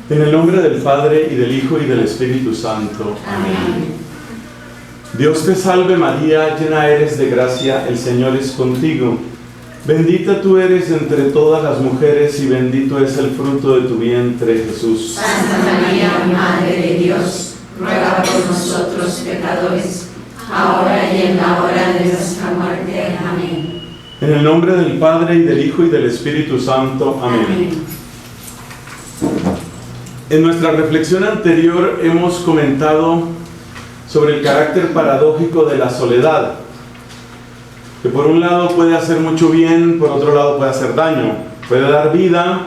En el nombre del Padre, y del Hijo, y del Espíritu Santo. Amén. Dios te salve María, llena eres de gracia, el Señor es contigo. Bendita tú eres entre todas las mujeres, y bendito es el fruto de tu vientre, Jesús. Santa María, Madre de Dios, ruega por nosotros pecadores, ahora y en la hora de nuestra muerte. Amén. En el nombre del Padre, y del Hijo, y del Espíritu Santo. Amén. En nuestra reflexión anterior hemos comentado sobre el carácter paradójico de la soledad, que por un lado puede hacer mucho bien, por otro lado puede hacer daño, puede dar vida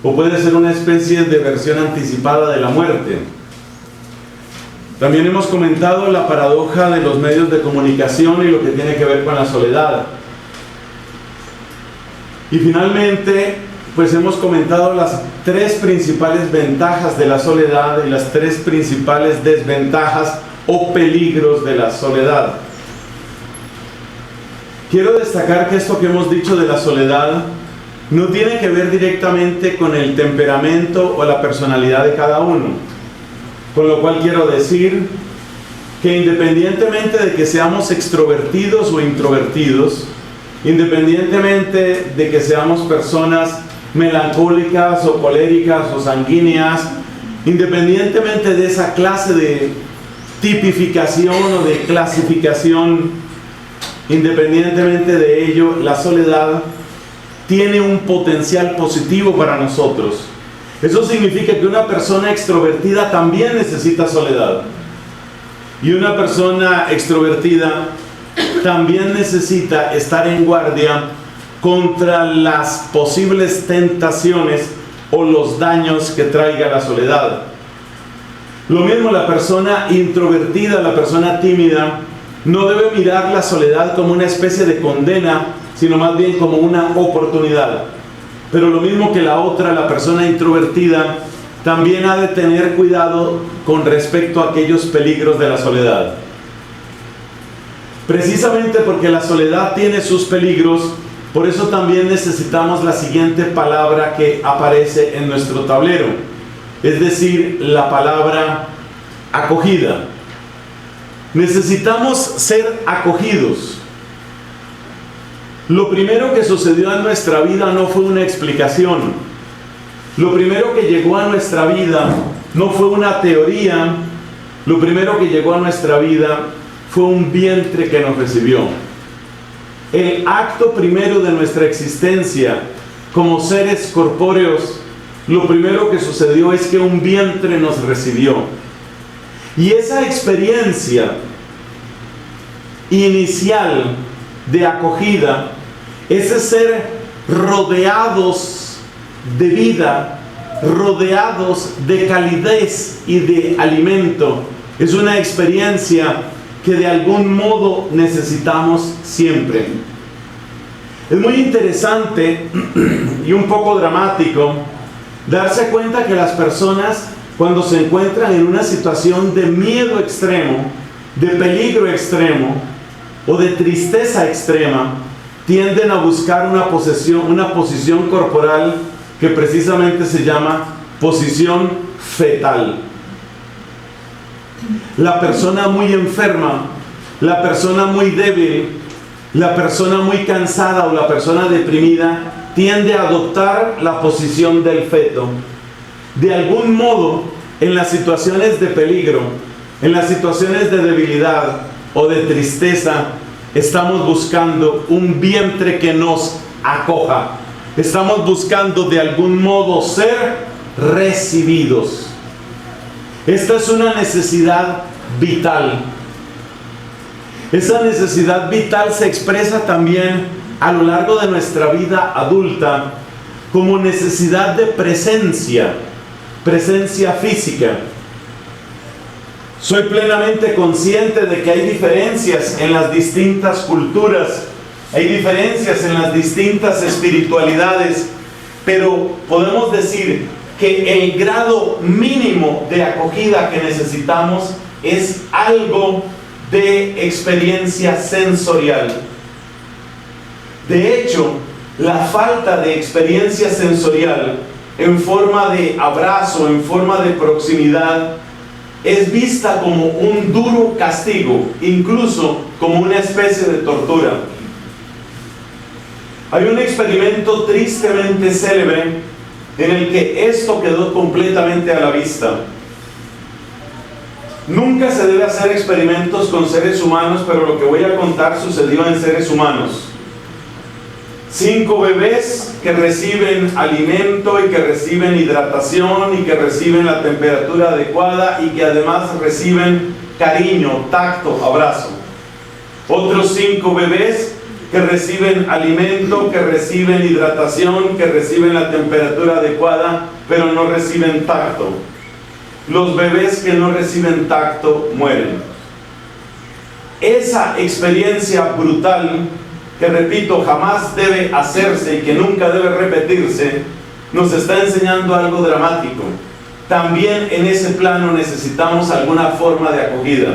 o puede ser una especie de versión anticipada de la muerte. También hemos comentado la paradoja de los medios de comunicación y lo que tiene que ver con la soledad. Y finalmente, pues hemos comentado las tres principales ventajas de la soledad y las tres principales desventajas o peligros de la soledad. Quiero destacar que esto que hemos dicho de la soledad no tiene que ver directamente con el temperamento o la personalidad de cada uno. Con lo cual quiero decir que independientemente de que seamos extrovertidos o introvertidos, independientemente de que seamos personas melancólicas o coléricas o sanguíneas, independientemente de esa clase de tipificación o de clasificación, independientemente de ello, la soledad tiene un potencial positivo para nosotros. Eso significa que una persona extrovertida también necesita soledad, y una persona extrovertida también necesita estar en guardia contra las posibles tentaciones o los daños que traiga la soledad. Lo mismo la persona introvertida, la persona tímida, no debe mirar la soledad como una especie de condena, sino más bien como una oportunidad. Pero lo mismo que la otra, la persona introvertida, también ha de tener cuidado con respecto a aquellos peligros de la soledad. Precisamente porque la soledad tiene sus peligros, por eso también necesitamos la siguiente palabra que aparece en nuestro tablero, es decir, la palabra acogida. Necesitamos ser acogidos. Lo primero que sucedió en nuestra vida no fue una explicación. Lo primero que llegó a nuestra vida no fue una teoría. Lo primero que llegó a nuestra vida fue un vientre que nos recibió. El acto primero de nuestra existencia como seres corpóreos, lo primero que sucedió es que un vientre nos recibió. Y esa experiencia inicial de acogida, ese ser rodeados de vida, rodeados de calidez y de alimento, es una experiencia que de algún modo necesitamos siempre. Es muy interesante y un poco dramático darse cuenta que las personas, cuando se encuentran en una situación de miedo extremo, de peligro extremo o de tristeza extrema, tienden a buscar una posición corporal que precisamente se llama posición fetal. La persona muy enferma, la persona muy débil, la persona muy cansada o la persona deprimida tiende a adoptar la posición del feto. De algún modo, en las situaciones de peligro, en las situaciones de debilidad o de tristeza, estamos buscando un vientre que nos acoja. Estamos buscando de algún modo ser recibidos. Esta es una necesidad vital. Esa necesidad vital se expresa también a lo largo de nuestra vida adulta como necesidad de presencia física. Soy plenamente consciente de que hay diferencias en las distintas culturas, hay diferencias en las distintas espiritualidades, pero podemos decir que el grado mínimo de acogida que necesitamos es algo de experiencia sensorial. De hecho, la falta de experiencia sensorial en forma de abrazo, en forma de proximidad, es vista como un duro castigo, incluso como una especie de tortura. Hay un experimento tristemente célebre en el que esto quedó completamente a la vista. Nunca se debe hacer experimentos con seres humanos, pero lo que voy a contar sucedió en seres humanos. 5 bebés que reciben alimento y que reciben hidratación y que reciben la temperatura adecuada y que además reciben cariño, tacto, abrazo. Otros 5 bebés que reciben alimento, que reciben hidratación, que reciben la temperatura adecuada, pero no reciben tacto. Los bebés que no reciben tacto mueren. Esa experiencia brutal, que repito, jamás debe hacerse y que nunca debe repetirse, nos está enseñando algo dramático. También en ese plano necesitamos alguna forma de acogida.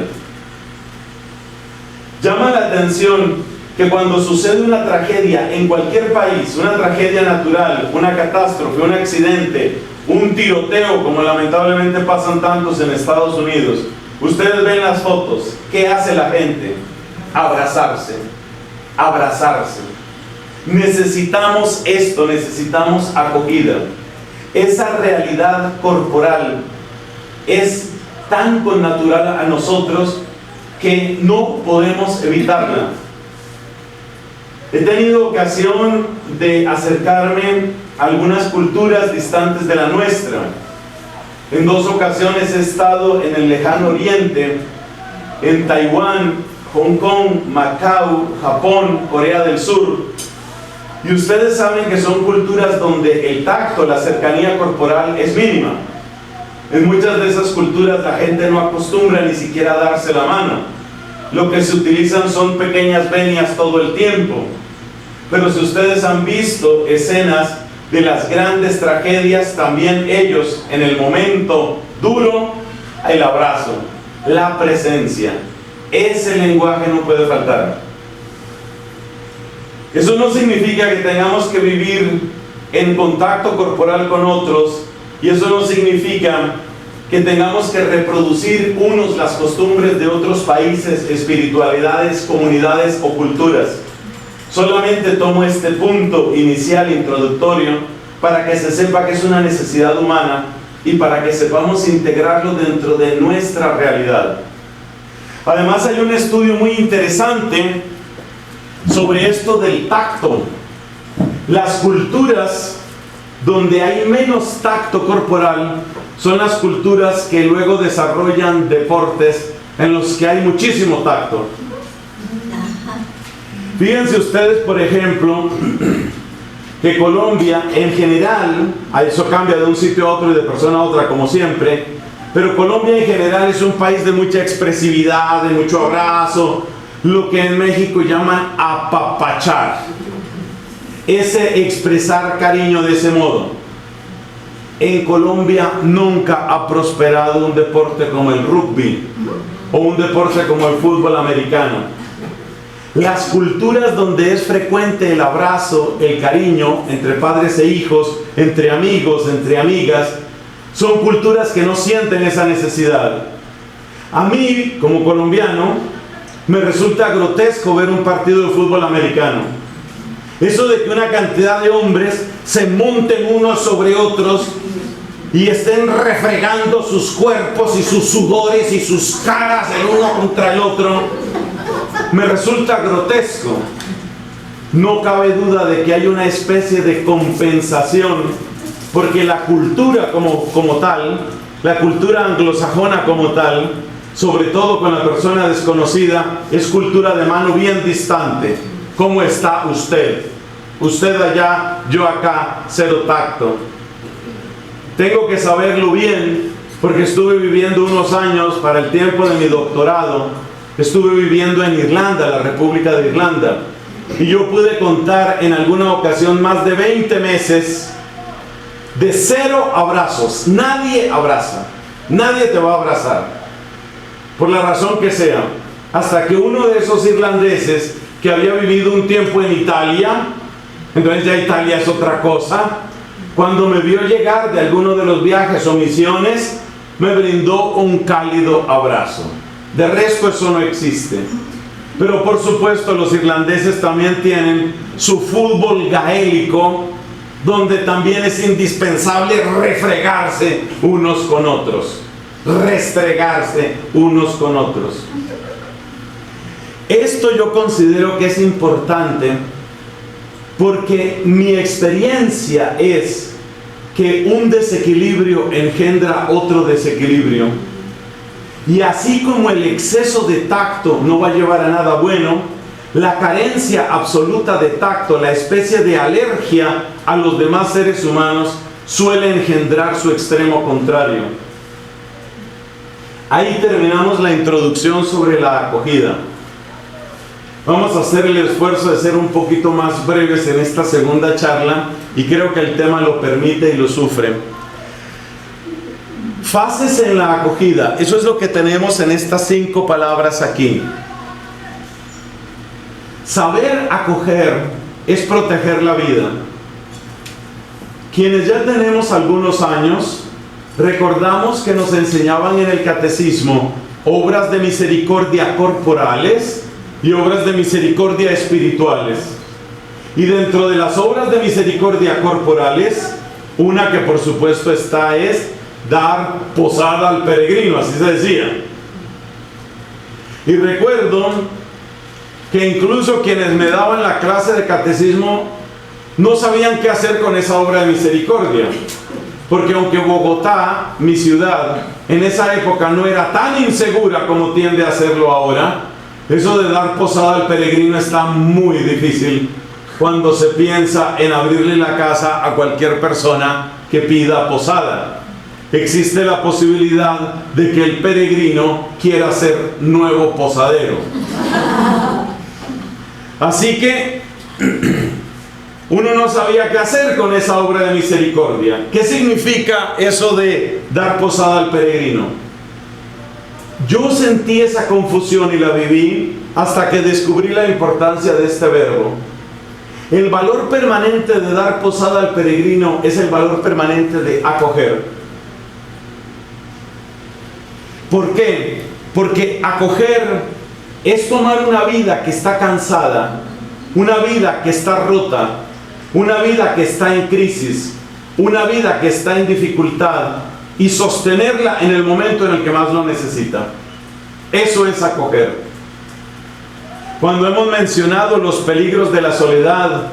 Llama la atención que cuando sucede una tragedia en cualquier país, una tragedia natural, una catástrofe, un accidente, un tiroteo, como lamentablemente pasan tantos en Estados Unidos, ustedes ven las fotos, ¿qué hace la gente? Abrazarse, abrazarse. Necesitamos esto, necesitamos acogida. Esa realidad corporal es tan connatural a nosotros que no podemos evitarla. He tenido ocasión de acercarme a algunas culturas distantes de la nuestra. En 2 ocasiones he estado en el lejano oriente, en Taiwán, Hong Kong, Macao, Japón, Corea del Sur. Y ustedes saben que son culturas donde el tacto, la cercanía corporal es mínima. En muchas de esas culturas la gente no acostumbra ni siquiera a darse la mano. Lo que se utilizan son pequeñas venias todo el tiempo. Pero si ustedes han visto escenas de las grandes tragedias, también ellos, en el momento duro, el abrazo, la presencia, ese lenguaje no puede faltar. Eso no significa que tengamos que vivir en contacto corporal con otros, y eso no significa que tengamos que reproducir unos las costumbres de otros países, espiritualidades, comunidades o culturas. Solamente tomo este punto inicial, introductorio, para que se sepa que es una necesidad humana y para que sepamos integrarlo dentro de nuestra realidad. Además, hay un estudio muy interesante sobre esto del tacto. Las culturas donde hay menos tacto corporal son las culturas que luego desarrollan deportes en los que hay muchísimo tacto. Fíjense ustedes, por ejemplo, que Colombia en general, eso cambia de un sitio a otro y de persona a otra como siempre, pero Colombia en general es un país de mucha expresividad, de mucho abrazo, lo que en México llaman apapachar, ese expresar cariño de ese modo. En Colombia nunca ha prosperado un deporte como el rugby o un deporte como el fútbol americano. Las culturas donde es frecuente el abrazo, el cariño entre padres e hijos, entre amigos, entre amigas, son culturas que no sienten esa necesidad. A mí, como colombiano, me resulta grotesco ver un partido de fútbol americano. Eso de que una cantidad de hombres se monten unos sobre otros y estén refregando sus cuerpos y sus sudores y sus caras el uno contra el otro, me resulta grotesco. No cabe duda de que hay una especie de compensación, porque la cultura como tal, la cultura anglosajona como tal, sobre todo con la persona desconocida, es cultura de mano bien distante. ¿Cómo está usted? Usted allá, yo acá, cero tacto. Tengo que saberlo bien, porque estuve viviendo unos años para el tiempo de mi doctorado. Estuve viviendo en Irlanda, la República de Irlanda, y yo pude contar en alguna ocasión más de 20 meses de 0 abrazos. Nadie abraza, nadie te va a abrazar, por la razón que sea, hasta que uno de esos irlandeses que había vivido un tiempo en Italia, entonces ya Italia es otra cosa, cuando me vio llegar de alguno de los viajes o misiones, me brindó un cálido abrazo. De resto eso no existe. Pero por supuesto los irlandeses también tienen su fútbol gaélico, donde también es indispensable refregarse unos con otros, restregarse unos con otros. Esto yo considero que es importante porque mi experiencia es que un desequilibrio engendra otro desequilibrio. Y así como el exceso de tacto no va a llevar a nada bueno, la carencia absoluta de tacto, la especie de alergia a los demás seres humanos, suele engendrar su extremo contrario. Ahí terminamos la introducción sobre la acogida. Vamos a hacer el esfuerzo de ser un poquito más breves en esta segunda charla y creo que el tema lo permite y lo sufre. Fases en la acogida, eso es lo que tenemos en estas 5 palabras aquí. Saber acoger es proteger la vida. Quienes ya tenemos algunos años, recordamos que nos enseñaban en el catecismo obras de misericordia corporales y obras de misericordia espirituales. Y dentro de las obras de misericordia corporales, una que por supuesto está es dar posada al peregrino, así se decía. Y recuerdo que incluso quienes me daban la clase de catecismo no sabían qué hacer con esa obra de misericordia, porque aunque Bogotá, mi ciudad, en esa época no era tan insegura como tiende a serlo ahora, eso de dar posada al peregrino está muy difícil cuando se piensa en abrirle la casa a cualquier persona que pida posada. Existe la posibilidad de que el peregrino quiera ser nuevo posadero. Así que uno no sabía qué hacer con esa obra de misericordia. ¿Qué significa eso de dar posada al peregrino? Yo sentí esa confusión y la viví hasta que descubrí la importancia de este verbo. El valor permanente de dar posada al peregrino es el valor permanente de acoger. ¿Por qué? Porque acoger es tomar una vida que está cansada, una vida que está rota, una vida que está en crisis, una vida que está en dificultad y sostenerla en el momento en el que más lo necesita. Eso es acoger. Cuando hemos mencionado los peligros de la soledad,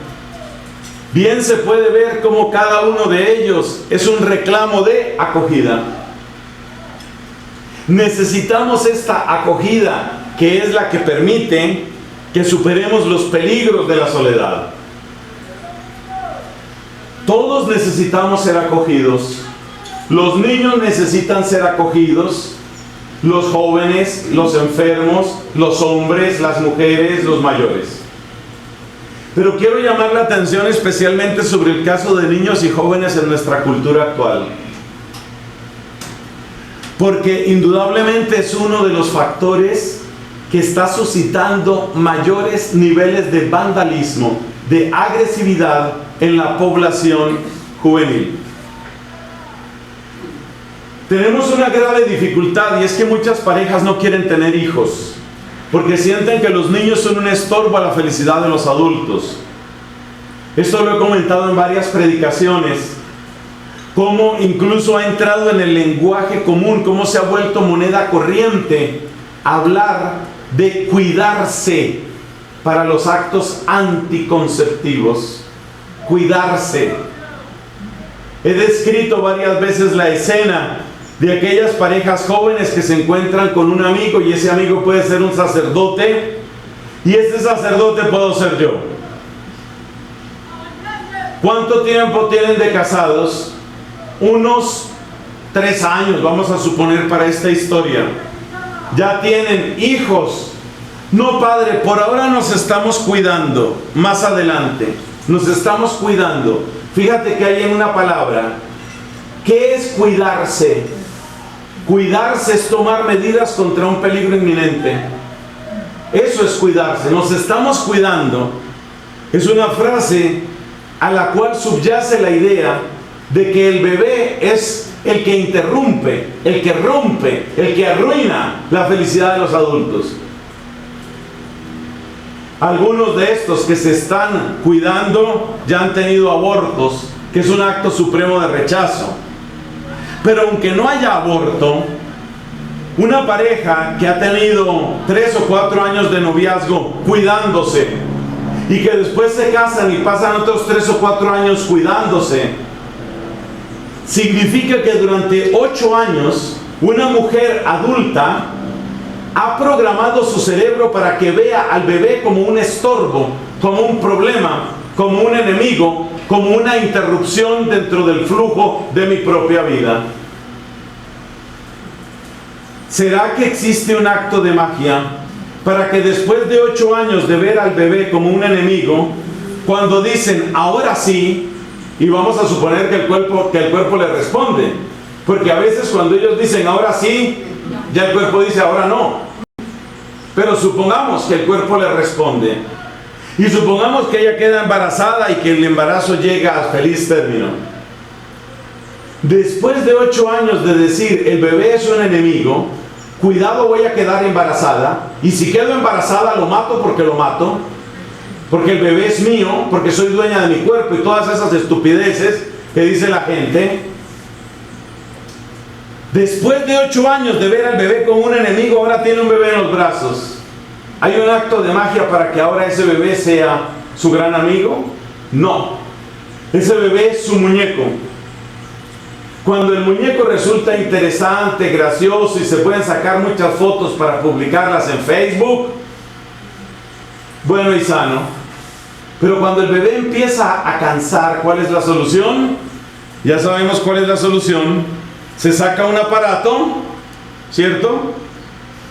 bien se puede ver cómo cada uno de ellos es un reclamo de acogida. Necesitamos esta acogida que es la que permite que superemos los peligros de la soledad. Todos necesitamos ser acogidos. Los niños necesitan ser acogidos, los jóvenes, los enfermos, los hombres, las mujeres, los mayores. Pero quiero llamar la atención especialmente sobre el caso de niños y jóvenes en nuestra cultura actual. Porque indudablemente es uno de los factores que está suscitando mayores niveles de vandalismo, de agresividad en la población juvenil. Tenemos una grave dificultad y es que muchas parejas no quieren tener hijos porque sienten que los niños son un estorbo a la felicidad de los adultos. Esto lo he comentado en varias predicaciones, cómo incluso ha entrado en el lenguaje común, cómo se ha vuelto moneda corriente hablar de cuidarse para los actos anticonceptivos. Cuidarse. He descrito varias veces la escena de aquellas parejas jóvenes que se encuentran con un amigo y ese amigo puede ser un sacerdote y ese sacerdote puedo ser yo. ¿Cuánto tiempo tienen de casados? Unos 3 años, vamos a suponer para esta historia. Ya tienen hijos. No, padre, por ahora nos estamos cuidando. Más adelante, nos estamos cuidando. Fíjate que hay en una palabra. ¿Qué es cuidarse? Cuidarse es tomar medidas contra un peligro inminente. Eso es cuidarse. Nos estamos cuidando. Es una frase a la cual subyace la idea de que el bebé es el que interrumpe, el que rompe, el que arruina la felicidad de los adultos. Algunos de estos que se están cuidando ya han tenido abortos, que es un acto supremo de rechazo. Pero aunque no haya aborto, una pareja que ha tenido 3 o 4 años de noviazgo cuidándose y que después se casan y pasan otros 3 o 4 años cuidándose, significa que durante 8 años una mujer adulta ha programado su cerebro para que vea al bebé como un estorbo, como un problema, como un enemigo, como una interrupción dentro del flujo de mi propia vida. ¿Será que existe un acto de magia para que después de 8 años de ver al bebé como un enemigo, cuando dicen ahora sí, y vamos a suponer que el cuerpo le responde, porque a veces cuando ellos dicen ahora sí, ya el cuerpo dice ahora no, pero supongamos que el cuerpo le responde y supongamos que ella queda embarazada y que el embarazo llega a feliz término. Después de 8 años de decir el bebé es un enemigo, cuidado, voy a quedar embarazada, y si quedo embarazada lo mato porque lo mato, porque el bebé es mío, porque soy dueña de mi cuerpo y todas esas estupideces que dice la gente. Después de 8 años de ver al bebé como un enemigo, ahora tiene un bebé en los brazos. ¿Hay un acto de magia para que ahora ese bebé sea su gran amigo? No. Ese bebé es su muñeco. Cuando el muñeco resulta interesante, gracioso y se pueden sacar muchas fotos para publicarlas en Facebook, bueno y sano. Pero cuando el bebé empieza a cansar, ¿cuál es la solución? Ya sabemos cuál es la solución. Se saca un aparato, ¿cierto?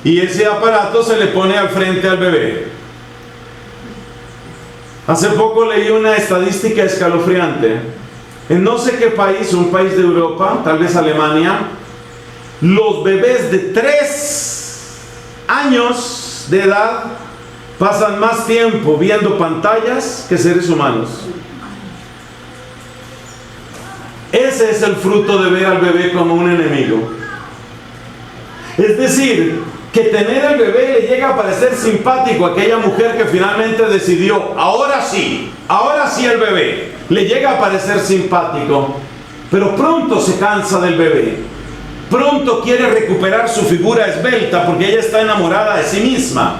Y ese aparato se le pone al frente al bebé. Hace poco leí una estadística escalofriante. En no sé qué país, un país de Europa, tal vez Alemania, los bebés de 3 años de edad pasan más tiempo viendo pantallas que seres humanos. Ese es el fruto de ver al bebé como un enemigo. Es decir, que tener al bebé le llega a parecer simpático a aquella mujer que finalmente decidió, ahora sí el bebé, le llega a parecer simpático, pero pronto se cansa del bebé, pronto quiere recuperar su figura esbelta porque ella está enamorada de sí misma,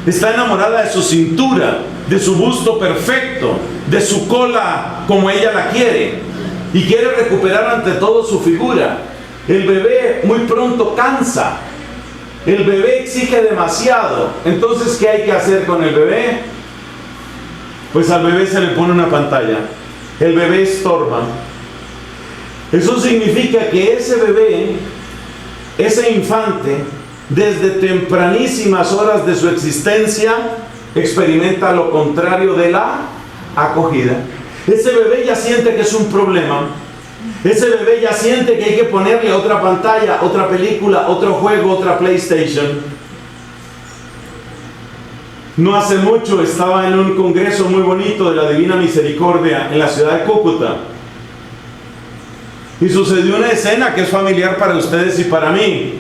está enamorada de su cintura, de su busto perfecto, de su cola como ella la quiere, y quiere recuperar ante todo su figura. El bebé muy pronto cansa, el bebé exige demasiado. Entonces, ¿qué hay que hacer con el bebé? Pues al bebé se le pone una pantalla. El bebé estorba. Eso significa que ese bebé, ese infante, desde tempranísimas horas de su existencia, experimenta lo contrario de la acogida. Ese bebé ya siente que es un problema. Ese bebé ya siente que hay que ponerle otra pantalla, otra película, otro juego, otra PlayStation. No hace mucho estaba en un congreso muy bonito de la Divina Misericordia en la ciudad de Cúcuta. Y sucedió una escena que es familiar para ustedes y para mí.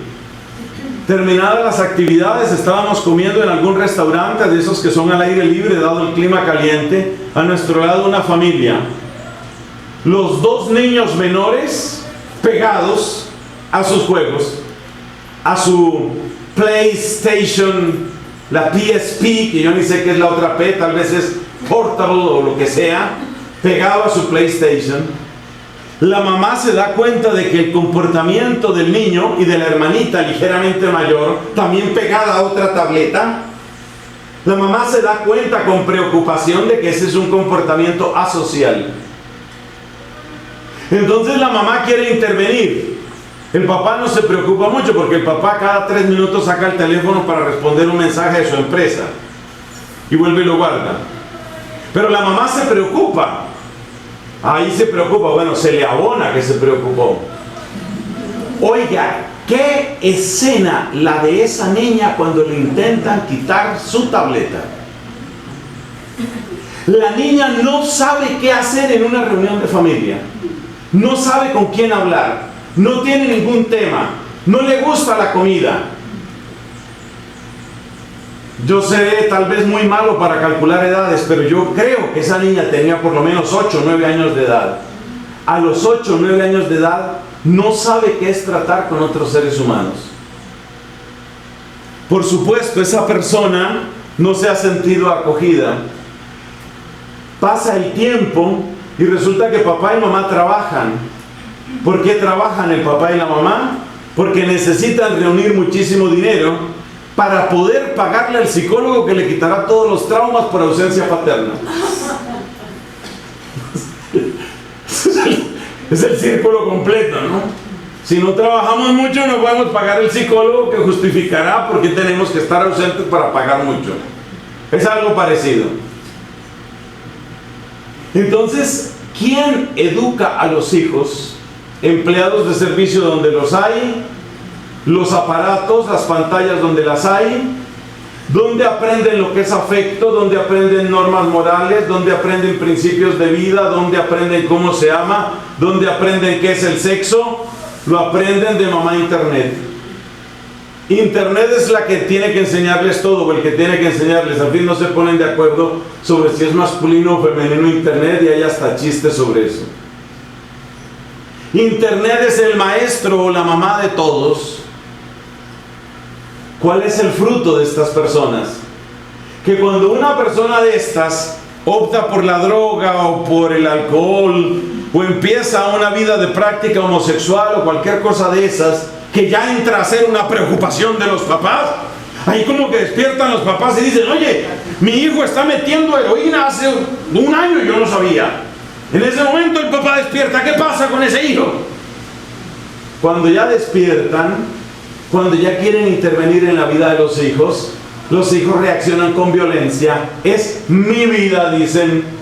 Terminadas las actividades, estábamos comiendo en algún restaurante de esos que son al aire libre, dado el clima caliente. A nuestro lado una familia. Los 2 niños menores pegados a sus juegos, a su PlayStation, la PSP, que yo ni sé qué es la otra P, tal vez es Portable o lo que sea, pegado a su PlayStation. La mamá se da cuenta de que el comportamiento del niño y de la hermanita ligeramente mayor, también pegada a otra tableta, la mamá se da cuenta con preocupación de que ese es un comportamiento asocial. Entonces la mamá quiere intervenir. El papá no se preocupa mucho porque el papá cada 3 minutos saca el teléfono para responder un mensaje de su empresa y vuelve y lo guarda. Pero la mamá se preocupa. Ahí se preocupa, bueno, se le abona que se preocupó. Oiga, qué escena la de esa niña cuando le intentan quitar su tableta. La niña no sabe qué hacer en una reunión de familia. no sabe con quién hablar, no tiene ningún tema, no le gusta la comida. Yo seré tal vez muy malo para calcular edades, pero yo creo que esa niña tenía por lo menos 8 o 9 años de edad. A los 8 o 9 años de edad no sabe qué es tratar con otros seres humanos. Por supuesto, esa persona no se ha sentido acogida. Pasa el tiempo y resulta que papá y mamá trabajan. ¿Por qué trabajan el papá y la mamá? Porque necesitan reunir muchísimo dinero para poder pagarle al psicólogo que le quitará todos los traumas por ausencia paterna. Es el círculo completo, ¿no? Si no trabajamos mucho, no podemos pagar el psicólogo que justificará por qué tenemos que estar ausentes para pagar mucho. Es algo parecido. Entonces, ¿quién educa a los hijos? Empleados de servicio donde los hay, los aparatos, las pantallas donde las hay, donde aprenden lo que es afecto, donde aprenden normas morales, donde aprenden principios de vida, donde aprenden cómo se ama, donde aprenden qué es el sexo. Lo aprenden de mamá internet. Internet es la que tiene que enseñarles todo, o el que tiene que enseñarles. Al fin no se ponen de acuerdo sobre si es masculino o femenino internet, y hay hasta chistes sobre eso. Internet es el maestro o la mamá de todos. ¿Cuál es el fruto de estas personas? Que cuando una persona de estas opta por la droga o por el alcohol, o empieza una vida de práctica homosexual o cualquier cosa de esas, que ya entra a ser una preocupación de los papás, ahí como que despiertan los papás y dicen: oye, mi hijo está metiendo heroína hace 1 año y yo no sabía. En ese momento el papá despierta: ¿qué pasa con ese hijo? Cuando ya despiertan, cuando ya quieren intervenir en la vida de los hijos reaccionan con violencia. Es mi vida, dicen.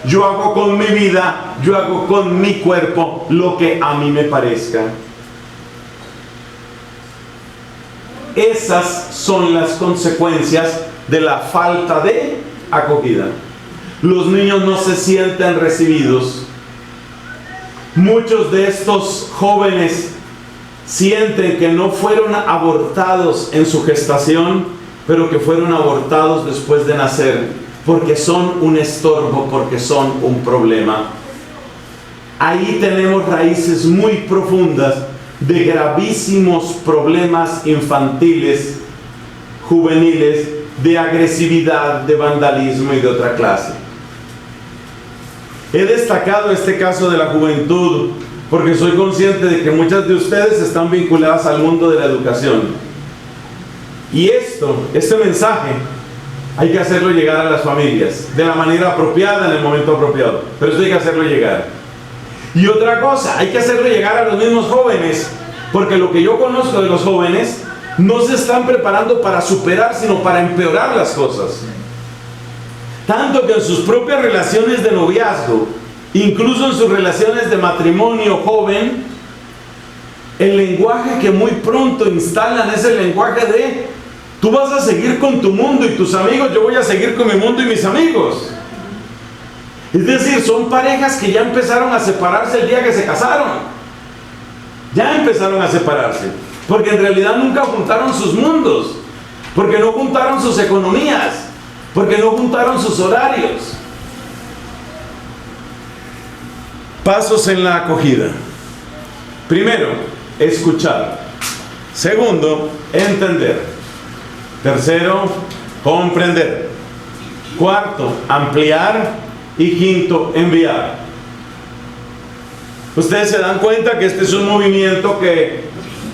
Yo hago con mi vida, yo hago con mi cuerpo lo que a mí me parezca. Esas son las consecuencias de la falta de acogida. Los niños no se sienten recibidos. Muchos de estos jóvenes sienten que no fueron abortados en su gestación, pero que fueron abortados después de nacer, porque son un estorbo, porque son un problema. Ahí tenemos raíces muy profundas de gravísimos problemas infantiles, juveniles, de agresividad, de vandalismo y de otra clase. He destacado este caso de la juventud porque soy consciente de que muchas de ustedes están vinculadas al mundo de la educación. Y este mensaje hay que hacerlo llegar a las familias de la manera apropiada, en el momento apropiado, pero eso hay que hacerlo llegar. Y otra cosa, hay que hacerlo llegar a los mismos jóvenes, porque lo que yo conozco de los jóvenes, no se están preparando para superar, sino para empeorar las cosas. Tanto que en sus propias relaciones de noviazgo, incluso en sus relaciones de matrimonio joven, el lenguaje que muy pronto instalan es el lenguaje de: tú vas a seguir con tu mundo y tus amigos, yo voy a seguir con mi mundo y mis amigos. Es decir, son parejas que ya empezaron a separarse el día que se casaron. Ya empezaron a separarse, porque en realidad nunca juntaron sus mundos, porque no juntaron sus economías, porque no juntaron sus horarios. Pasos en la acogida. Primero, escuchar. Segundo, entender. Tercero, comprender. Cuarto, ampliar. Y quinto, enviar. Ustedes se dan cuenta que este es un movimiento que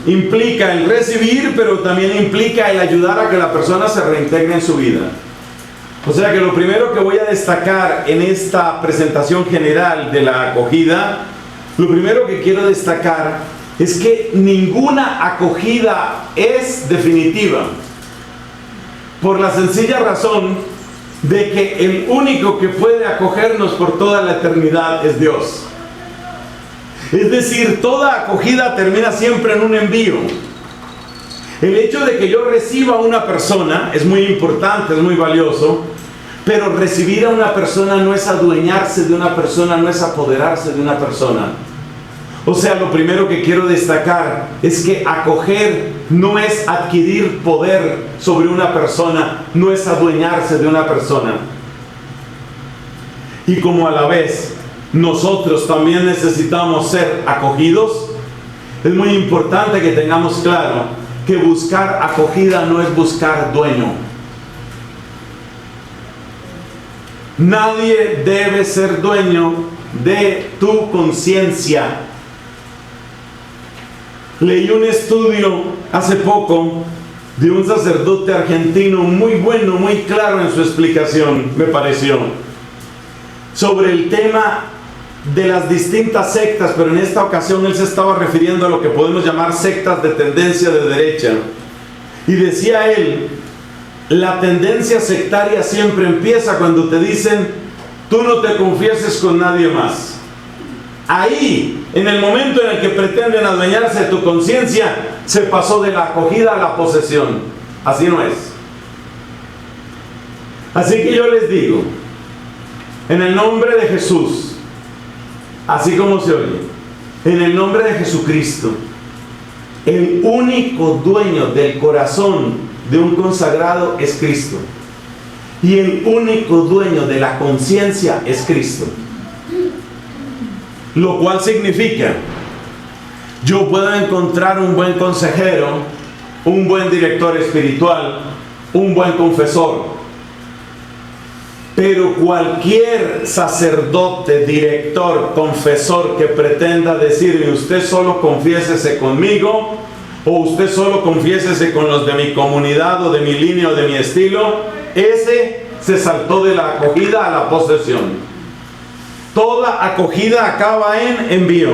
implica el recibir, pero también implica el ayudar a que la persona se reintegre en su vida. O sea que lo primero que voy a destacar en esta presentación general de la acogida, lo primero que quiero destacar es que ninguna acogida es definitiva, por la sencilla razón de que el único que puede acogernos por toda la eternidad es Dios. Es decir, toda acogida termina siempre en un envío. El hecho de que yo reciba a una persona es muy importante, es muy valioso, pero recibir a una persona no es adueñarse de una persona, no es apoderarse de una persona. O sea, lo primero que quiero destacar es que acoger no es adquirir poder sobre una persona, no es adueñarse de una persona. Y como a la vez nosotros también necesitamos ser acogidos, es muy importante que tengamos claro que buscar acogida no es buscar dueño. Nadie debe ser dueño de tu conciencia. Leí un estudio hace poco de un sacerdote argentino muy bueno, muy claro en su explicación, me pareció, sobre el tema de las distintas sectas, pero en esta ocasión él se estaba refiriendo a lo que podemos llamar sectas de tendencia de derecha. Y decía él, la tendencia sectaria siempre empieza cuando te dicen, tú no te confieses con nadie más. Ahí, en el momento en el que pretenden adueñarse de tu conciencia, se pasó de la acogida a la posesión. Así no es. Así que yo les digo, en el nombre de Jesús, así como se oye, en el nombre de Jesucristo, el único dueño del corazón de un consagrado es Cristo. Y el único dueño de la conciencia es Cristo. Lo cual significa, yo puedo encontrar un buen consejero, un buen director espiritual, un buen confesor, pero cualquier sacerdote, director, confesor que pretenda decirme, usted solo confiésese conmigo, o usted solo confiésese con los de mi comunidad, o de mi línea, o de mi estilo, ese se saltó de la acogida a la posesión. Toda acogida acaba en envío.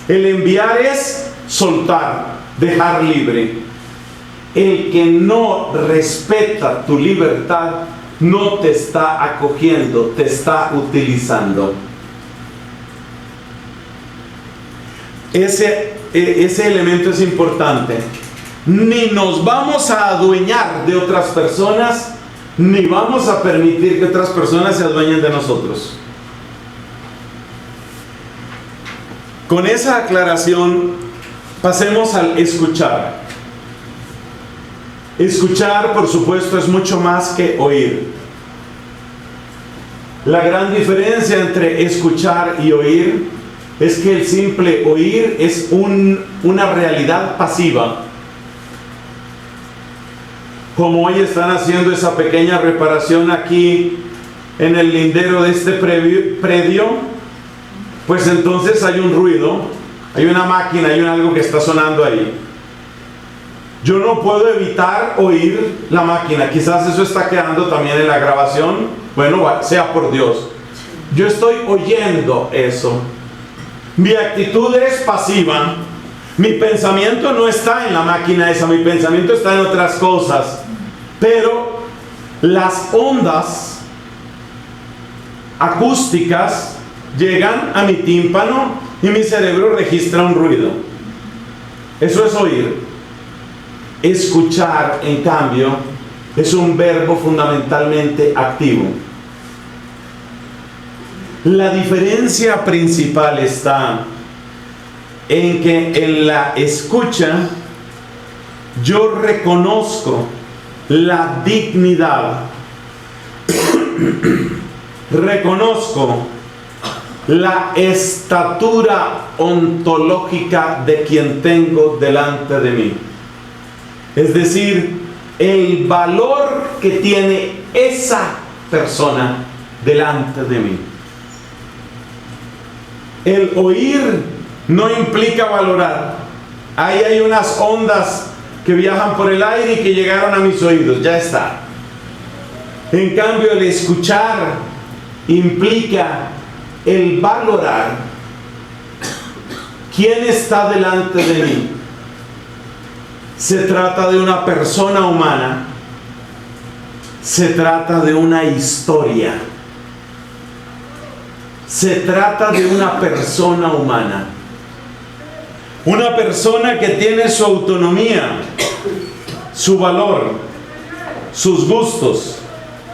El enviar es soltar, dejar libre. El que no respeta tu libertad no te está acogiendo, te está utilizando. Ese elemento es importante. Ni nos vamos a adueñar de otras personas, ni vamos a permitir que otras personas se adueñen de nosotros. Con esa aclaración, pasemos al escuchar. Escuchar, por supuesto, es mucho más que oír. La gran diferencia entre escuchar y oír es que el simple oír es una realidad pasiva. Como hoy están haciendo esa pequeña reparación aquí en el lindero de este predio, pues entonces hay un ruido, hay una máquina, hay algo que está sonando ahí. Yo no puedo evitar oír la máquina. Quizás eso está quedando también en la grabación. Bueno, sea por Dios. Yo estoy oyendo eso. Mi actitud es pasiva. Mi pensamiento no está en la máquina esa, mi pensamiento está en otras cosas. Pero las ondas acústicas llegan a mi tímpano y mi cerebro registra un ruido. Eso es oír. Escuchar, en cambio, es un verbo fundamentalmente activo. La diferencia principal está en que en la escucha yo reconozco la dignidad, reconozco la estatura ontológica de quien tengo delante de mí. Es decir, el valor que tiene esa persona delante de mí. El oír no implica valorar. Ahí hay unas ondas que viajan por el aire y que llegaron a mis oídos, ya está. En cambio, el escuchar implica el valorar quién está delante de mí. Se trata de una persona humana, se trata de una historia, se trata de una persona humana, una persona que tiene su autonomía, su valor, sus gustos,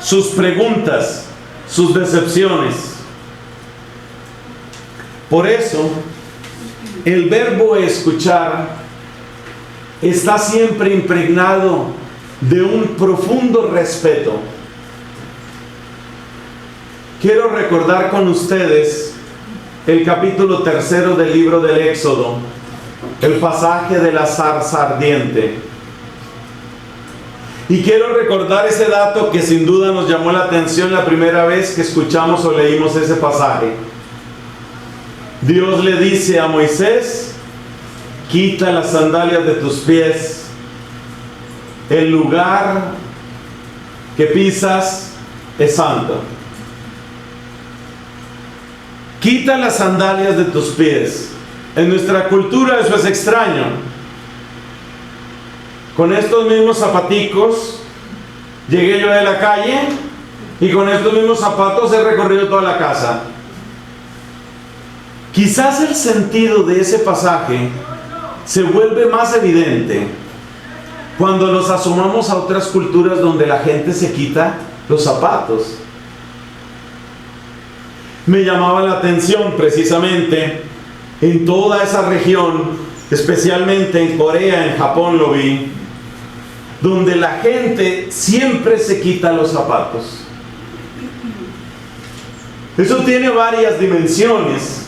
sus preguntas, sus decepciones. Por eso, el verbo escuchar está siempre impregnado de un profundo respeto. Quiero recordar con ustedes el capítulo 3 del libro del Éxodo, el pasaje de la zarza ardiente. Y quiero recordar ese dato que sin duda nos llamó la atención la primera vez que escuchamos o leímos ese pasaje. Dios le dice a Moisés: quita las sandalias de tus pies. El lugar que pisas es santo. Quita las sandalias de tus pies. En nuestra cultura eso es extraño. Con estos mismos zapaticos llegué yo de la calle y con estos mismos zapatos he recorrido toda la casa. Quizás el sentido de ese pasaje se vuelve más evidente cuando nos asomamos a otras culturas donde la gente se quita los zapatos. Me llamaba la atención precisamente en toda esa región, especialmente en Corea, en Japón lo vi, donde la gente siempre se quita los zapatos. Eso tiene varias dimensiones.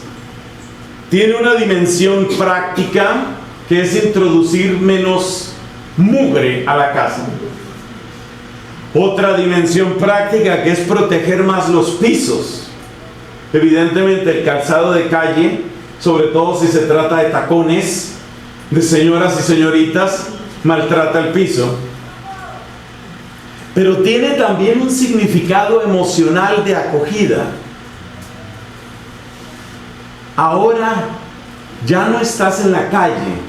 Tiene una dimensión práctica, que es introducir menos mugre a la casa. Otra dimensión práctica, que es proteger más los pisos. Evidentemente el calzado de calle, sobre todo si se trata de tacones de señoras y señoritas, maltrata el piso. Pero tiene también un significado emocional de acogida. Ahora ya no estás en la calle,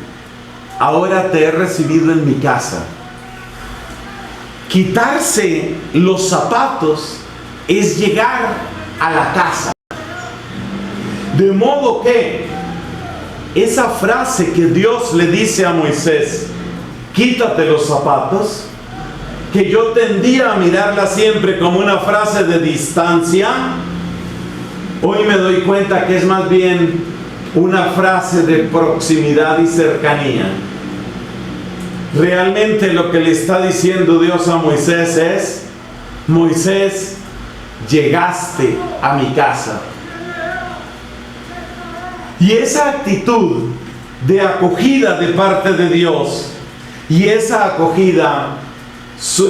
ahora te he recibido en mi casa. Quitarse los zapatos es llegar a la casa. De modo que esa frase que Dios le dice a Moisés, quítate los zapatos, que yo tendía a mirarla siempre como una frase de distancia, hoy me doy cuenta que es más bien una frase de proximidad y cercanía. Realmente lo que le está diciendo Dios a Moisés es: Moisés, llegaste a mi casa. Y esa actitud de acogida de parte de Dios, y esa acogida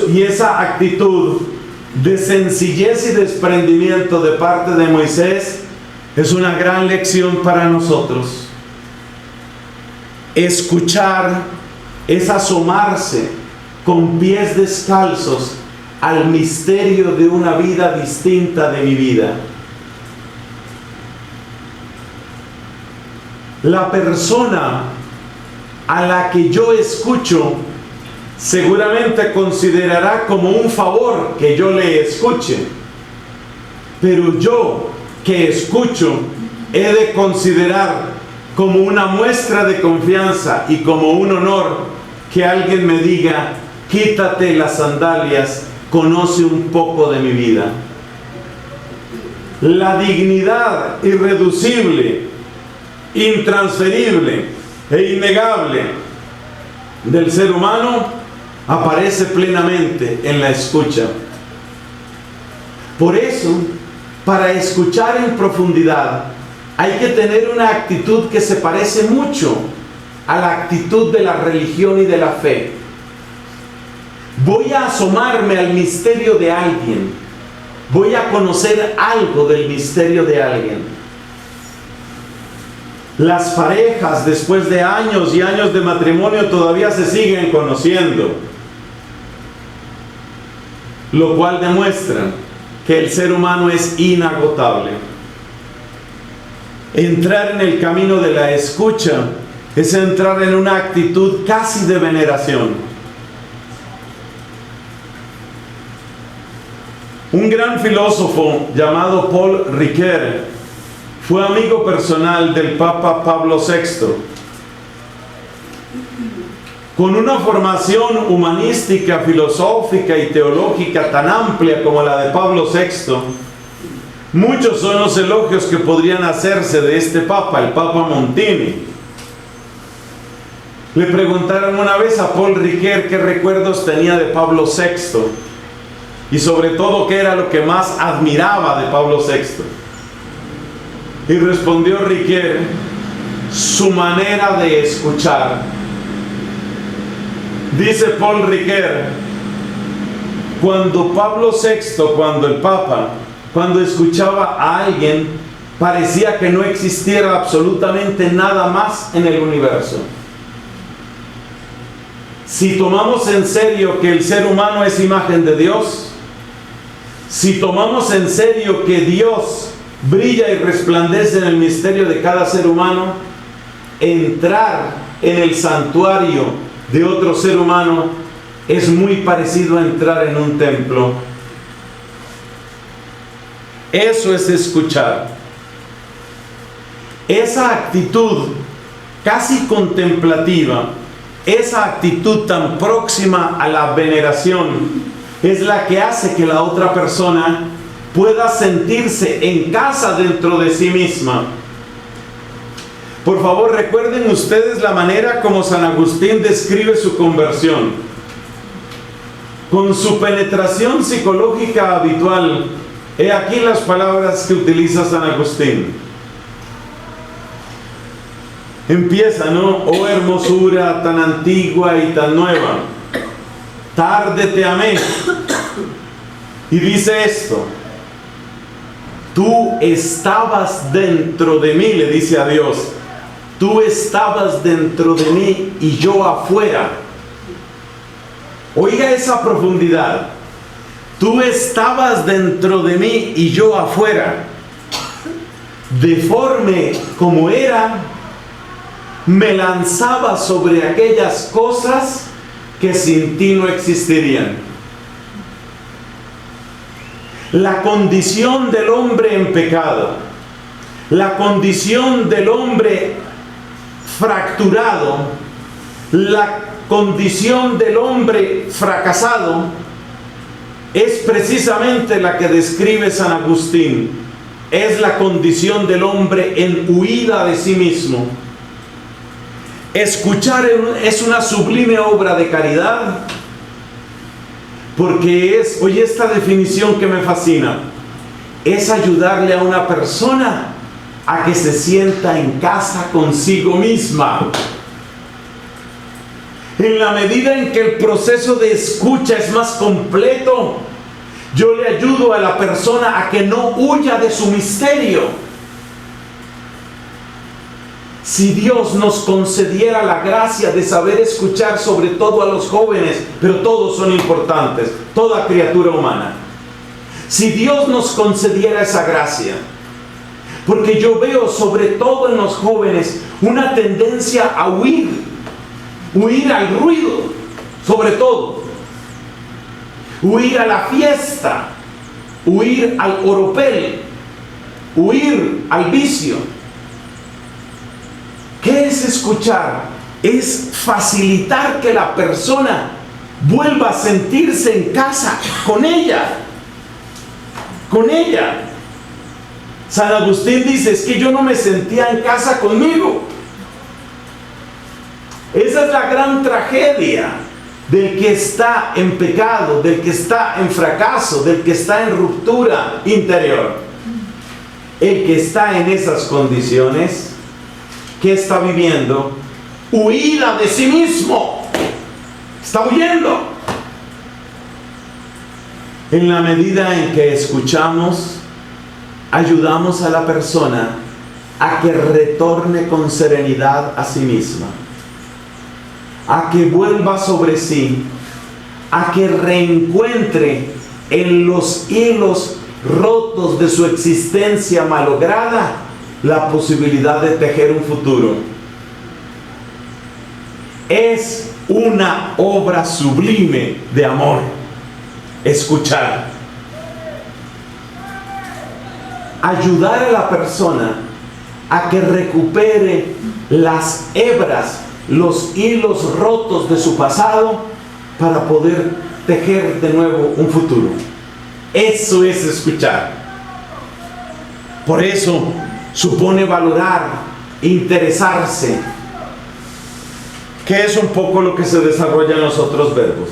y esa actitud de sencillez y desprendimiento de parte de Moisés, es una gran lección para nosotros. Escuchar es asomarse con pies descalzos al misterio de una vida distinta de mi vida. La persona a la que yo escucho seguramente considerará como un favor que yo le escuche, pero yo que escucho he de considerar como una muestra de confianza y como un honor que alguien me diga: quítate las sandalias, conoce un poco de mi vida. La dignidad irreducible, intransferible e innegable del ser humano aparece plenamente en la escucha. Por eso, para escuchar en profundidad, hay que tener una actitud que se parece mucho a la actitud de la religión y de la fe. Voy a asomarme al misterio de alguien. Voy a conocer algo del misterio de alguien. Las parejas, después de años y años de matrimonio, todavía se siguen conociendo, lo cual demuestra que el ser humano es inagotable. Entrar en el camino de la escucha es entrar en una actitud casi de veneración. Un gran filósofo llamado Paul Ricoeur fue amigo personal del Papa Pablo VI. Con una formación humanística, filosófica y teológica tan amplia como la de Pablo VI, muchos son los elogios que podrían hacerse de este Papa, el Papa Montini. Le preguntaron una vez a Paul Ricoeur qué recuerdos tenía de Pablo VI y sobre todo qué era lo que más admiraba de Pablo VI. Y respondió Ricoeur: su manera de escuchar. Dice Paul Ricoeur: cuando Pablo VI, cuando el Papa, cuando escuchaba a alguien, parecía que no existiera absolutamente nada más en el universo. Si tomamos en serio que el ser humano es imagen de Dios, si tomamos en serio que Dios brilla y resplandece en el misterio de cada ser humano, entrar en el santuario de otro ser humano es muy parecido a entrar en un templo. Eso es escuchar. Esa actitud casi contemplativa, esa actitud tan próxima a la veneración, es la que hace que la otra persona pueda sentirse en casa dentro de sí misma. Por favor, recuerden ustedes la manera como San Agustín describe su conversión. Con su penetración psicológica habitual, he aquí las palabras que utiliza San Agustín. Empieza, ¿no? Oh hermosura tan antigua y tan nueva, tarde te amé. Y dice esto: tú estabas dentro de mí, le dice a Dios. Tú estabas dentro de mí y yo afuera. Oiga esa profundidad. Tú estabas dentro de mí y yo afuera. Deforme como era, me lanzaba sobre aquellas cosas que sin ti no existirían. La condición del hombre en pecado, la condición del hombre fracturado, la condición del hombre fracasado, es precisamente la que describe San Agustín. Es la condición del hombre en huida de sí mismo. Escuchar es una sublime obra de caridad, porque es, oye esta definición que me fascina, es ayudarle a una persona a que se sienta en casa consigo misma. En la medida en que el proceso de escucha es más completo, yo le ayudo a la persona a que no huya de su misterio. Si Dios nos concediera la gracia de saber escuchar, sobre todo a los jóvenes, pero todos son importantes, toda criatura humana. Si Dios nos concediera esa gracia, porque yo veo sobre todo en los jóvenes una tendencia a huir al ruido, sobre todo, huir a la fiesta, huir al oropel, huir al vicio. ¿Qué es escuchar? Es facilitar que la persona vuelva a sentirse en casa con ella. Con ella. San Agustín dice, es que yo no me sentía en casa conmigo. Esa es la gran tragedia del que está en pecado, del que está en fracaso, del que está en ruptura interior. El que está en esas condiciones, ¿qué está viviendo? Huida de sí mismo. Está huyendo. En la medida en que escuchamos, ayudamos a la persona a que retorne con serenidad a sí misma, a que vuelva sobre sí, a que reencuentre en los hilos rotos de su existencia malograda la posibilidad de tejer un futuro. Es una obra sublime de amor, escuchar. Ayudar a la persona a que recupere las hebras, los hilos rotos de su pasado para poder tejer de nuevo un futuro. Eso es escuchar. Por eso supone valorar, interesarse. que es un poco lo que se desarrolla en los otros verbos.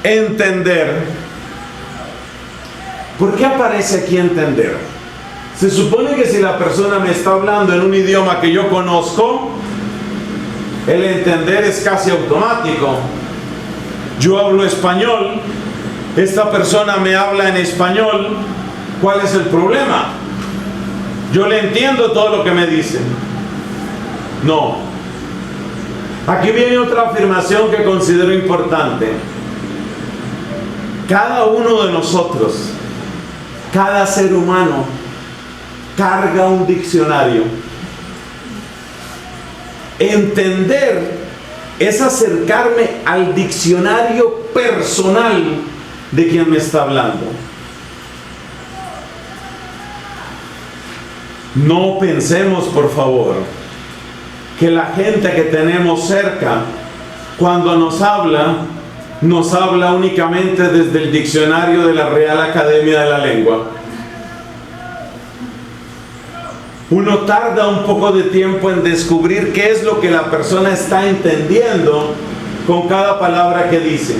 Entender. ¿Por qué aparece aquí entender? Se supone que si la persona me está hablando en un idioma que yo conozco, el entender es casi automático. Yo hablo español, esta persona me habla en español, ¿cuál es el problema? Yo le entiendo todo lo que me dice. No. Aquí viene otra afirmación que considero importante. Cada uno de nosotros, cada ser humano, carga un diccionario. Entender es acercarme al diccionario personal de quien me está hablando. No pensemos, por favor, que la gente que tenemos cerca, cuando nos habla únicamente desde el diccionario de la Real Academia de la Lengua. Uno tarda un poco de tiempo en descubrir qué es lo que la persona está entendiendo con cada palabra que dice.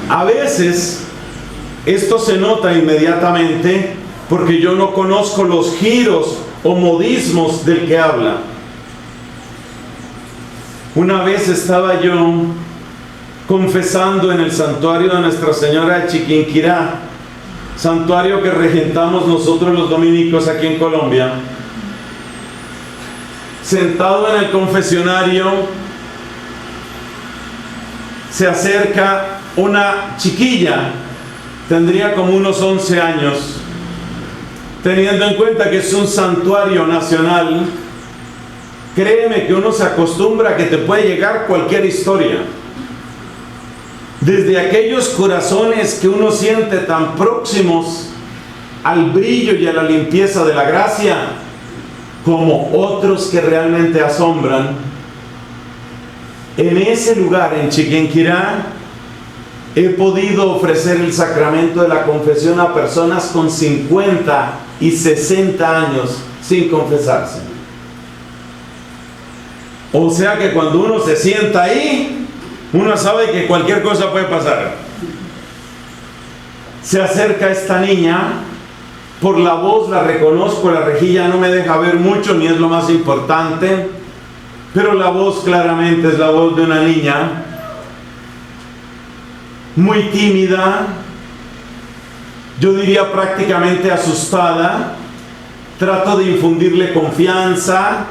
A veces esto se nota inmediatamente porque yo no conozco los giros o modismos del que habla. Una vez estaba yo confesando en el santuario de Nuestra Señora de Chiquinquirá, santuario que regentamos nosotros los dominicos aquí en Colombia. Sentado en el confesionario, se acerca una chiquilla, tendría como unos 11 años, teniendo en cuenta que es un santuario nacional. Créeme que uno se acostumbra a que te puede llegar cualquier historia. Desde aquellos corazones que uno siente tan próximos al brillo y a la limpieza de la gracia, como otros que realmente asombran. En ese lugar, en Chiquinquirá, he podido ofrecer el sacramento de la confesión a personas con 50 y 60 años sin confesarse. O sea que cuando uno se sienta ahí, uno sabe que cualquier cosa puede pasar. Se acerca esta niña, por la voz la reconozco, la rejilla no me deja ver mucho, ni es lo más importante, pero la voz claramente es la voz de una niña muy tímida, yo diría prácticamente asustada. Trato de infundirle confianza,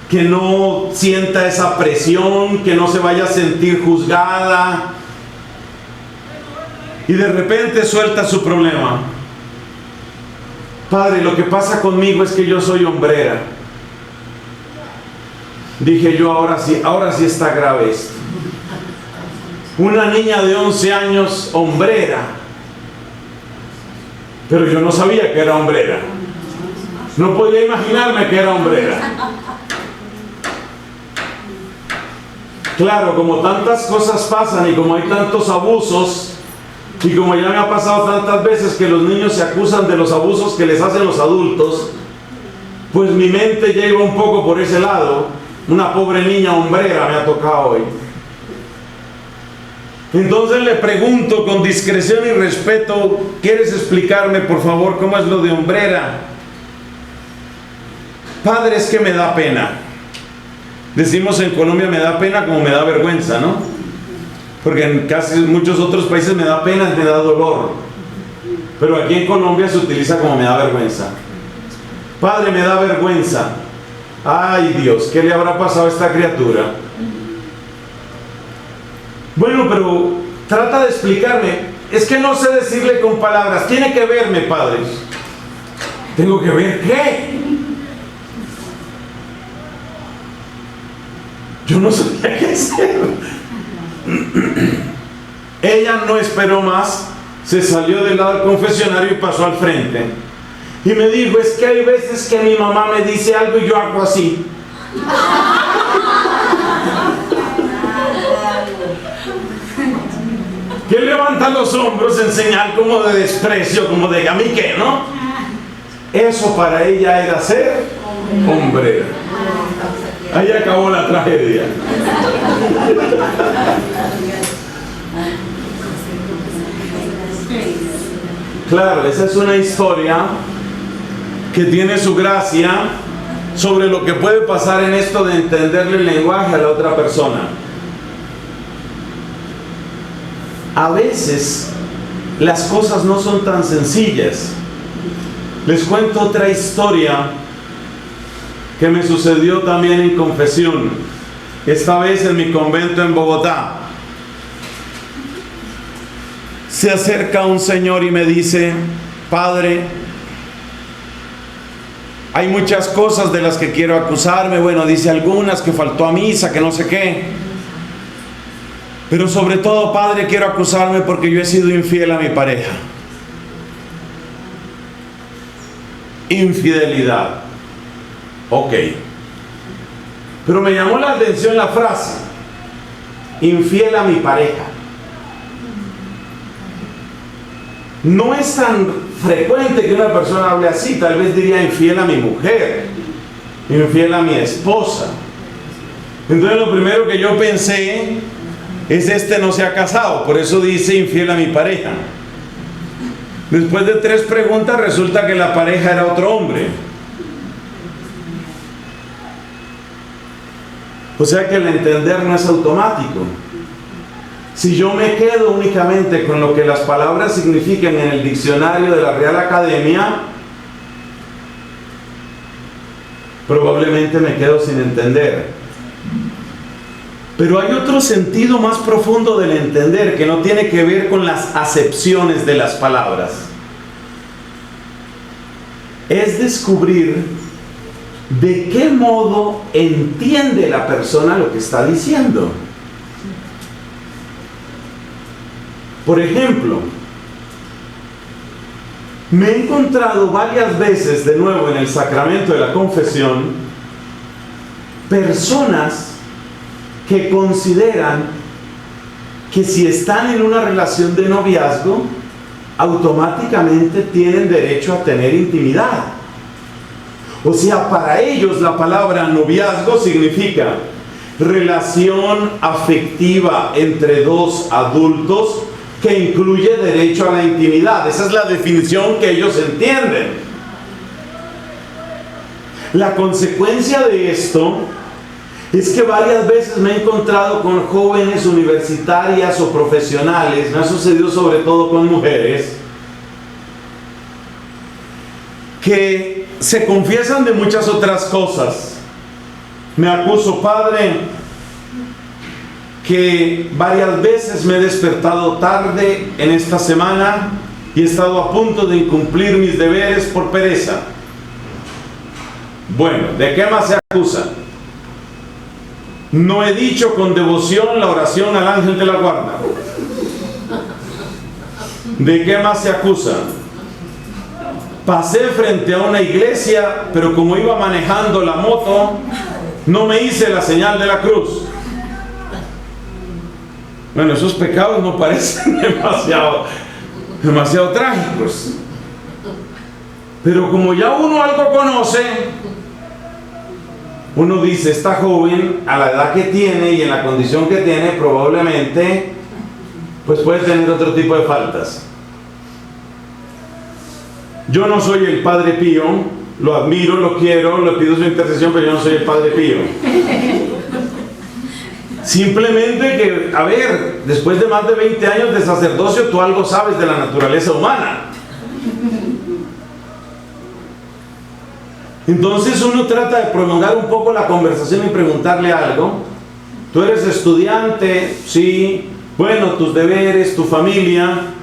que no sienta esa presión, que no se vaya a sentir juzgada. Y de repente suelta su problema. Padre, lo que pasa conmigo es que yo soy hombrera. Dije yo, ahora sí está grave esto. Una niña de 11 años, hombrera. Pero yo no sabía que era hombrera. No podía imaginarme que era hombrera. Claro, como tantas cosas pasan y como hay tantos abusos, y como ya me ha pasado tantas veces que los niños se acusan de los abusos que les hacen los adultos, pues mi mente llega un poco por ese lado. Una pobre niña hombrera me ha tocado hoy. Entonces le pregunto con discreción y respeto, ¿quieres explicarme por favor cómo es lo de hombrera? Padre, es que me da pena. Decimos en Colombia me da pena como me da vergüenza, ¿no? Porque en casi muchos otros países me da pena, me da dolor. Pero aquí en Colombia se utiliza como me da vergüenza. Padre, me da vergüenza. Ay Dios, ¿qué le habrá pasado a esta criatura? Bueno, pero trata de explicarme. Es que no sé decirle con palabras. Tiene que verme, Padre. ¿Tengo que ver qué? Yo no sabía qué hacer. Ella no esperó más, se salió del lado del confesionario y pasó al frente. Y me dijo, es que hay veces que mi mamá me dice algo y yo hago así. Que levanta los hombros en señal como de desprecio, como de a mí qué, ¿no? Eso para ella era ser Hombre, ahí acabó la tragedia. Claro, esa es una historia que tiene su gracia sobre lo que puede pasar en esto de entenderle el lenguaje a la otra persona. A veces las cosas no son tan sencillas. Les cuento otra historia que me sucedió también en confesión, esta vez en mi convento en Bogotá. Se acerca un señor y me dice: padre, hay muchas cosas de las que quiero acusarme. Bueno, dice algunas, que faltó a misa, que no sé qué. Pero sobre todo, padre, quiero acusarme porque yo he sido infiel a mi pareja. Infidelidad. Ok. Pero me llamó la atención la frase: infiel a mi pareja. No es tan frecuente que una persona hable así. Tal vez diría infiel a mi mujer, infiel a mi esposa. Entonces lo primero que yo pensé es: este no se ha casado, por eso dice infiel a mi pareja. Después de 3 preguntas resulta que la pareja era otro hombre. O sea que el entender no es automático. Si yo me quedo únicamente con lo que las palabras significan en el diccionario de la Real Academia, probablemente me quedo sin entender. Pero hay otro sentido más profundo del entender que no tiene que ver con las acepciones de las palabras. Es descubrir de qué modo entiende la persona lo que está diciendo. Por ejemplo, me he encontrado varias veces, de nuevo en el sacramento de la confesión, personas que consideran que si están en una relación de noviazgo, automáticamente tienen derecho a tener intimidad. O sea, para ellos la palabra noviazgo significa relación afectiva entre 2 adultos que incluye derecho a la intimidad. Esa es la definición que ellos entienden. La consecuencia de esto es que varias veces me he encontrado con jóvenes universitarias o profesionales, me ha sucedido sobre todo con mujeres, que se confiesan de muchas otras cosas. Me acuso, padre, que varias veces me he despertado tarde en esta semana y he estado a punto de incumplir mis deberes por pereza. Bueno, ¿de qué más se acusa? No he dicho con devoción la oración al ángel de la guarda. ¿De qué más se acusa? Pasé frente a una iglesia, pero como iba manejando la moto, no me hice la señal de la cruz. Bueno, esos pecados no parecen demasiado trágicos. Pero como ya uno algo conoce, uno dice, esta joven, a la edad que tiene y en la condición que tiene, probablemente pues puede tener otro tipo de faltas. Yo no soy el Padre Pío, lo admiro, lo quiero, le pido su intercesión, pero yo no soy el Padre Pío. Simplemente que, a ver, después de más de 20 años de sacerdocio, tú algo sabes de la naturaleza humana. Entonces uno trata de prolongar un poco la conversación y preguntarle algo. Tú eres estudiante, sí, bueno, tus deberes, tu familia.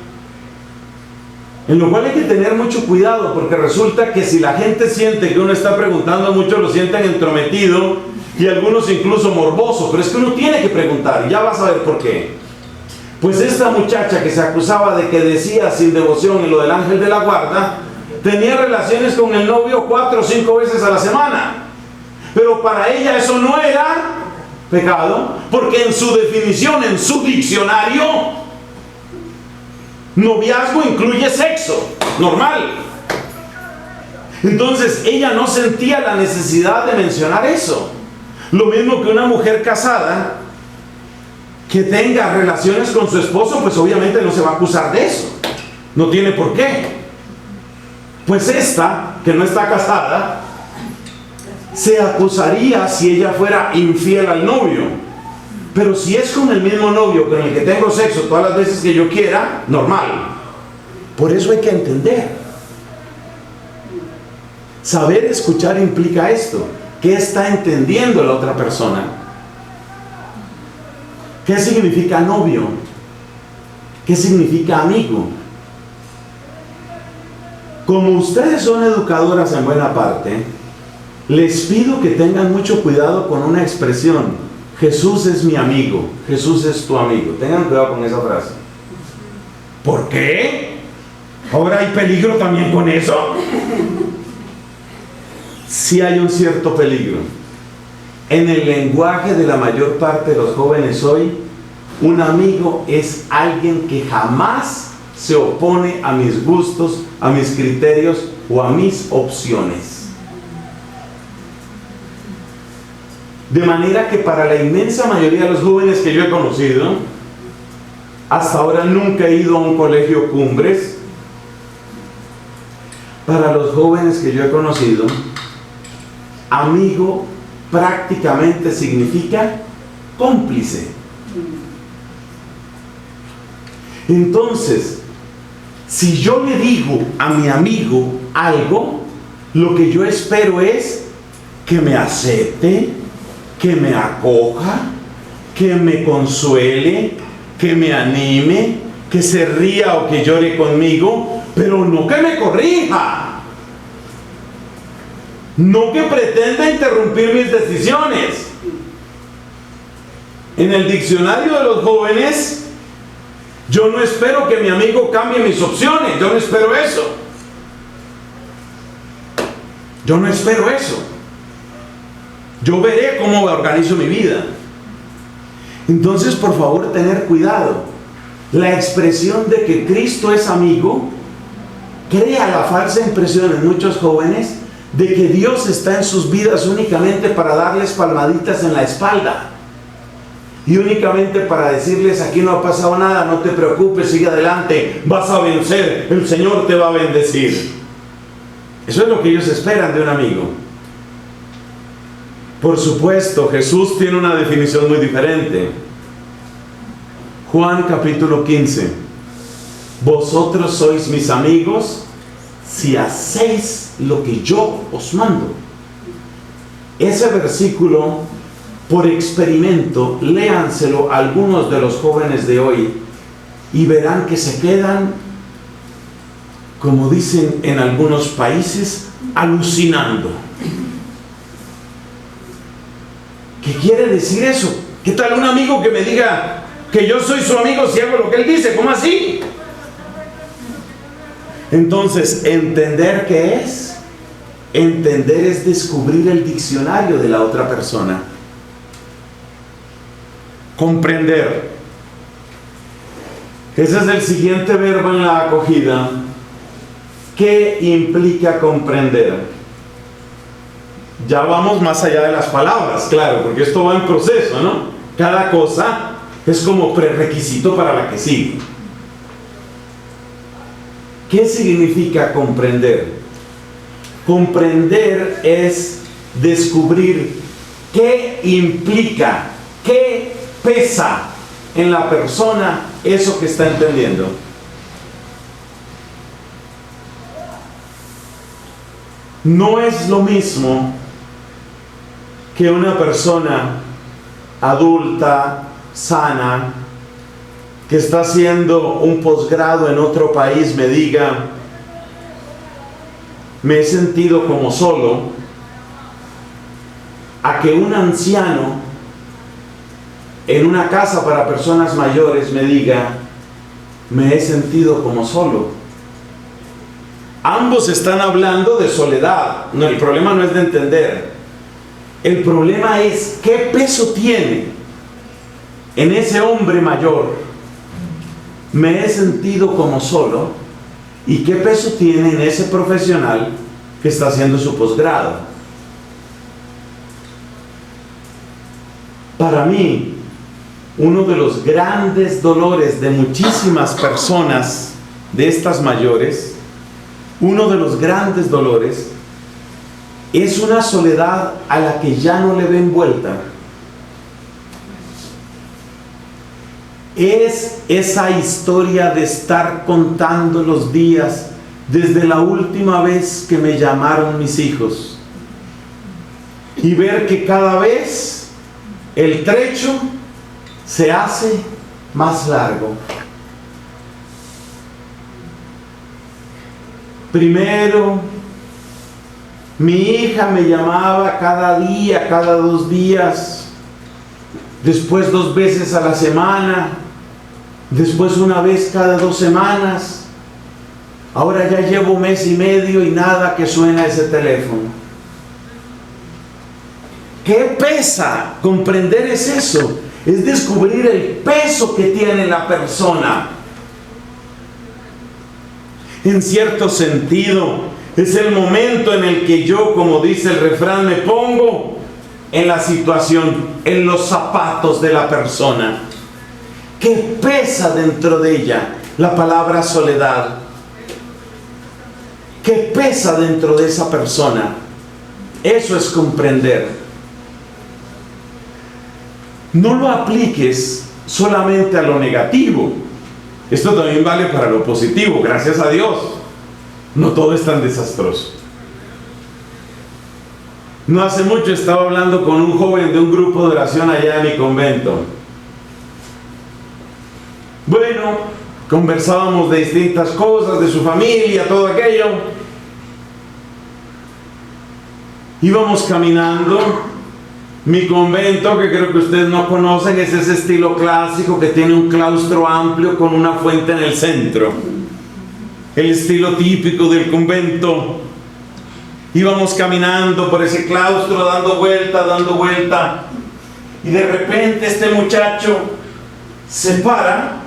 En lo cual hay que tener mucho cuidado, porque resulta que si la gente siente que uno está preguntando mucho, lo sienten entrometido y algunos incluso morboso, pero es que uno tiene que preguntar, y ya vas a ver por qué. Pues esta muchacha que se acusaba de que decía sin devoción en lo del ángel de la guarda, tenía relaciones con el novio 4 o 5 veces a la semana, pero para ella eso no era pecado, porque en su definición, en su diccionario, noviazgo incluye sexo normal. Entonces ella no sentía la necesidad de mencionar eso. Lo mismo que una mujer casada que tenga relaciones con su esposo, pues obviamente no se va a acusar de eso. No tiene por qué. Pues esta, que no está casada, se acusaría si ella fuera infiel al novio. Pero si es con el mismo novio con el que tengo sexo todas las veces que yo quiera, normal. Por eso hay que entender. Saber escuchar implica esto. ¿Qué está entendiendo la otra persona? ¿Qué significa novio? ¿Qué significa amigo? Como ustedes son educadoras en buena parte, les pido que tengan mucho cuidado con una expresión: Jesús es mi amigo, Jesús es tu amigo. Tengan cuidado con esa frase. ¿Por qué? ¿Ahora hay peligro también con eso? Sí hay un cierto peligro. En el lenguaje de la mayor parte de los jóvenes hoy, un amigo es alguien que jamás se opone a mis gustos, a mis criterios o a mis opciones. De manera que para la inmensa mayoría de los jóvenes que yo he conocido, hasta ahora nunca he ido a un colegio Cumbres. Para los jóvenes que yo he conocido, amigo prácticamente significa cómplice. Entonces, si yo le digo a mi amigo algo, lo que yo espero es que me acepte, que me acoja, que me consuele, que me anime, que se ría o que llore conmigo, pero no que me corrija, no que pretenda interrumpir mis decisiones. En el diccionario de los jóvenes, yo no espero que mi amigo cambie mis opciones, yo no espero eso. Yo no espero eso. Yo veré cómo organizo mi vida. Entonces, por favor, tener cuidado. La expresión de que Cristo es amigo crea la falsa impresión en muchos jóvenes de que Dios está en sus vidas únicamente para darles palmaditas en la espalda y únicamente para decirles: aquí no ha pasado nada, no te preocupes, sigue adelante, vas a vencer, el Señor te va a bendecir. Eso es lo que ellos esperan de un amigo. Por supuesto, Jesús tiene una definición muy diferente. Juan capítulo 15: vosotros sois mis amigos si hacéis lo que yo os mando. Ese versículo, por experimento, léanselo a algunos de los jóvenes de hoy y verán que se quedan, como dicen en algunos países, alucinando. ¿Qué quiere decir eso? ¿Qué tal un amigo que me diga que yo soy su amigo si hago lo que él dice? ¿Cómo así? Entonces, ¿entender qué es? Entender es descubrir el diccionario de la otra persona. Comprender. Ese es el siguiente verbo en la acogida. ¿Qué implica comprender? Ya vamos más allá de las palabras, claro, porque esto va en proceso, ¿no? Cada cosa es como prerequisito para la que sigue. ¿Qué significa comprender? Comprender es descubrir qué implica, qué pesa en la persona eso que está entendiendo. No es lo mismo que una persona adulta, sana, que está haciendo un posgrado en otro país me diga: me he sentido como solo, a que un anciano en una casa para personas mayores me diga: me he sentido como solo. Ambos están hablando de soledad. No, el problema no es de entender. El problema es qué peso tiene en ese hombre mayor. Me he sentido como solo. ¿Y qué peso tiene en ese profesional que está haciendo su posgrado. Para mí, uno de los grandes dolores de muchísimas personas de estas mayores, uno de los grandes dolores es una soledad a la que ya no le ven vuelta. Es esa historia de estar contando los días desde la última vez que me llamaron mis hijos y ver que cada vez el trecho se hace más largo. Primero, mi hija me llamaba cada día, cada 2 días, después 2 veces a la semana, después una vez cada 2 semanas. Ahora ya llevo 1 mes y medio y nada que suena ese teléfono. ¿Qué pesa? Comprender es eso, es descubrir el peso que tiene la persona. En cierto sentido, es el momento en el que yo, como dice el refrán, me pongo en la situación, en los zapatos de la persona. ¿Qué pesa dentro de ella? La palabra soledad. ¿Qué pesa dentro de esa persona? Eso es comprender. No lo apliques solamente a lo negativo. Esto también vale para lo positivo, gracias a Dios. No todo es tan desastroso. No hace mucho estaba hablando con un joven de un grupo de oración allá en mi convento. Bueno, conversábamos de distintas cosas, de su familia, todo aquello. Íbamos caminando. Mi convento, que creo que ustedes no conocen, es ese estilo clásico que tiene un claustro amplio con una fuente en el centro. El estilo típico del convento. Íbamos caminando por ese claustro, dando vuelta, y de repente este muchacho se para.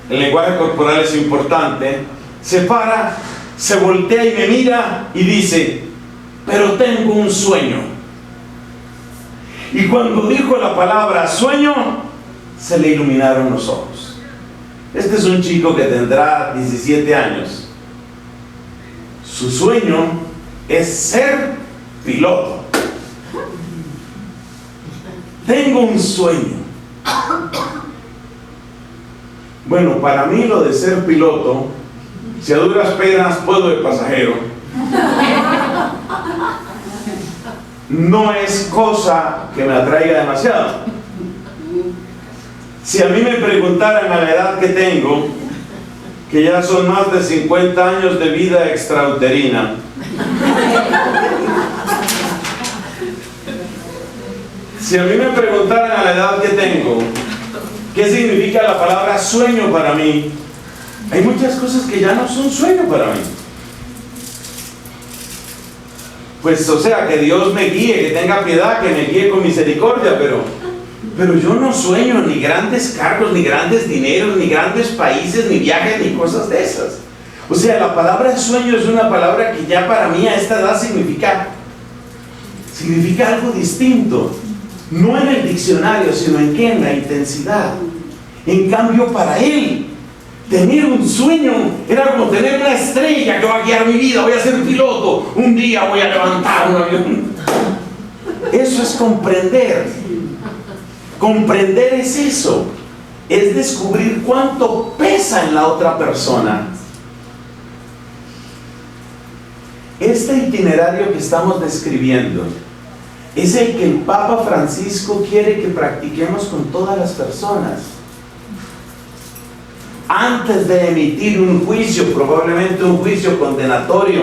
El lenguaje corporal es importante. Se para, se voltea y me mira y dice: pero tengo un sueño. Y cuando dijo la palabra sueño, se le iluminaron los ojos. Este es un chico que tendrá 17 años. Su sueño es ser piloto. Tengo un sueño. Bueno, para mí lo de ser piloto, si a duras penas puedo de pasajero, no es cosa que me atraiga demasiado. Si a mí me preguntaran a la edad que tengo, que ya son más de 50 años de vida extrauterina, si a mí me preguntaran a la edad que tengo, ¿qué significa la palabra sueño para mí? Hay muchas cosas que ya no son sueño para mí. Pues, o sea, que Dios me guíe, que tenga piedad, que me guíe con misericordia, pero yo no sueño ni grandes cargos, ni grandes dineros, ni grandes países, ni viajes, ni cosas de esas. O sea, la palabra sueño es una palabra que ya para mí a esta edad significa algo distinto. No en el diccionario, sino en qué, en la intensidad. En cambio, para él, tener un sueño era como tener una estrella que va a guiar mi vida. Voy a ser piloto, un día voy a levantar un avión. Eso es comprender. Comprender es eso, es descubrir cuánto pesa en la otra persona. Este itinerario que estamos describiendo es el que el Papa Francisco quiere que practiquemos con todas las personas. Antes de emitir un juicio, probablemente un juicio condenatorio,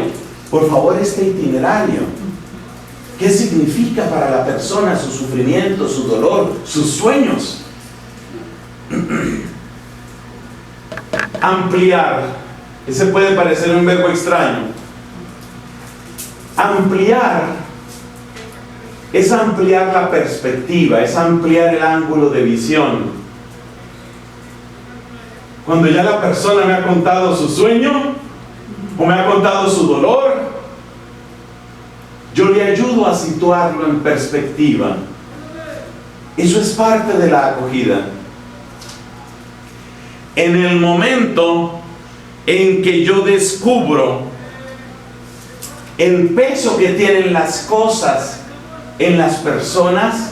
por favor, este itinerario. ¿Qué significa para la persona su sufrimiento, su dolor, sus sueños? Ampliar. Ese puede parecer un verbo extraño. Ampliar es ampliar la perspectiva, es ampliar el ángulo de visión. Cuando ya la persona me ha contado su sueño o me ha contado su dolor, yo le ayudo a situarlo en perspectiva. Eso es parte de la acogida. En el momento en que yo descubro el peso que tienen las cosas en las personas,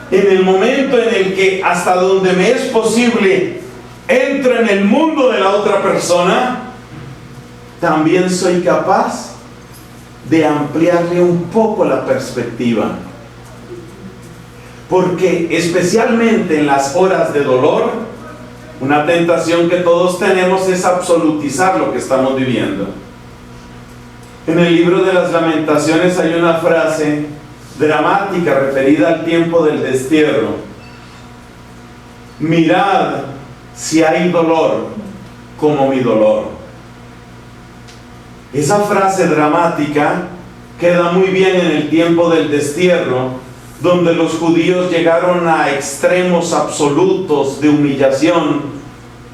en el momento en el que hasta donde me es posible entro en el mundo de la otra persona, también soy capaz de ampliarle un poco la perspectiva. Porque especialmente en las horas de dolor, una tentación que todos tenemos es absolutizar lo que estamos viviendo. En el libro de las Lamentaciones hay una frase dramática referida al tiempo del destierro. Mirad si hay dolor como mi dolor. Esa frase dramática queda muy bien en el tiempo del destierro, donde los judíos llegaron a extremos absolutos de humillación,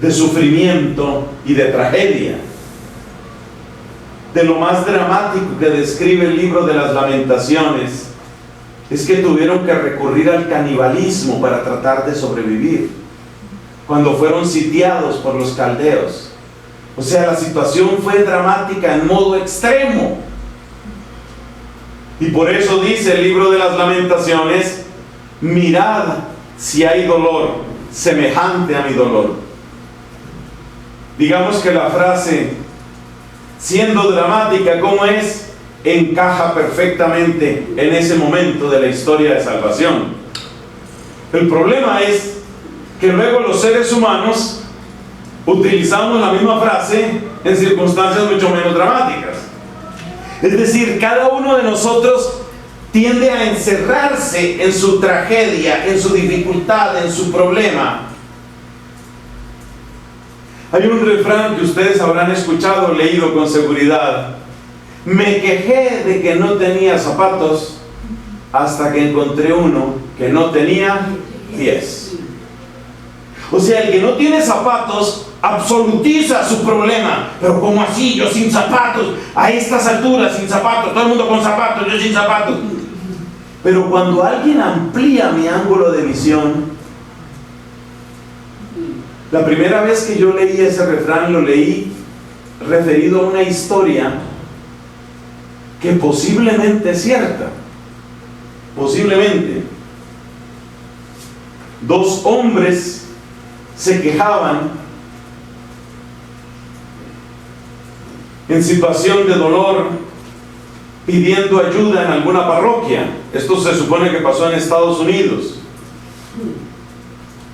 de sufrimiento y de tragedia. De lo más dramático que describe el libro de las Lamentaciones es que tuvieron que recurrir al canibalismo para tratar de sobrevivir, cuando fueron sitiados por los caldeos. O sea, la situación fue dramática en modo extremo. Y por eso dice el libro de las Lamentaciones: mirad si hay dolor semejante a mi dolor. Digamos que la frase, siendo dramática como es, encaja perfectamente en ese momento de la historia de salvación. El problema es que luego los seres humanos utilizamos la misma frase en circunstancias mucho menos dramáticas. Es decir, cada uno de nosotros tiende a encerrarse en su tragedia, en su dificultad, en su problema. Hay un refrán que ustedes habrán escuchado o leído con seguridad: me quejé de que no tenía zapatos hasta que encontré uno que no tenía pies. O sea, el que no tiene zapatos absolutiza su problema. Pero ¿cómo así? Yo sin zapatos, a estas alturas sin zapatos, todo el mundo con zapatos, yo sin zapatos. Pero cuando alguien amplía mi ángulo de visión, la primera vez que yo leí ese refrán, lo leí referido a una historia que posiblemente es cierta. Posiblemente. Dos hombres se quejaban en situación de dolor, pidiendo ayuda en alguna parroquia. Esto se supone que pasó en Estados Unidos.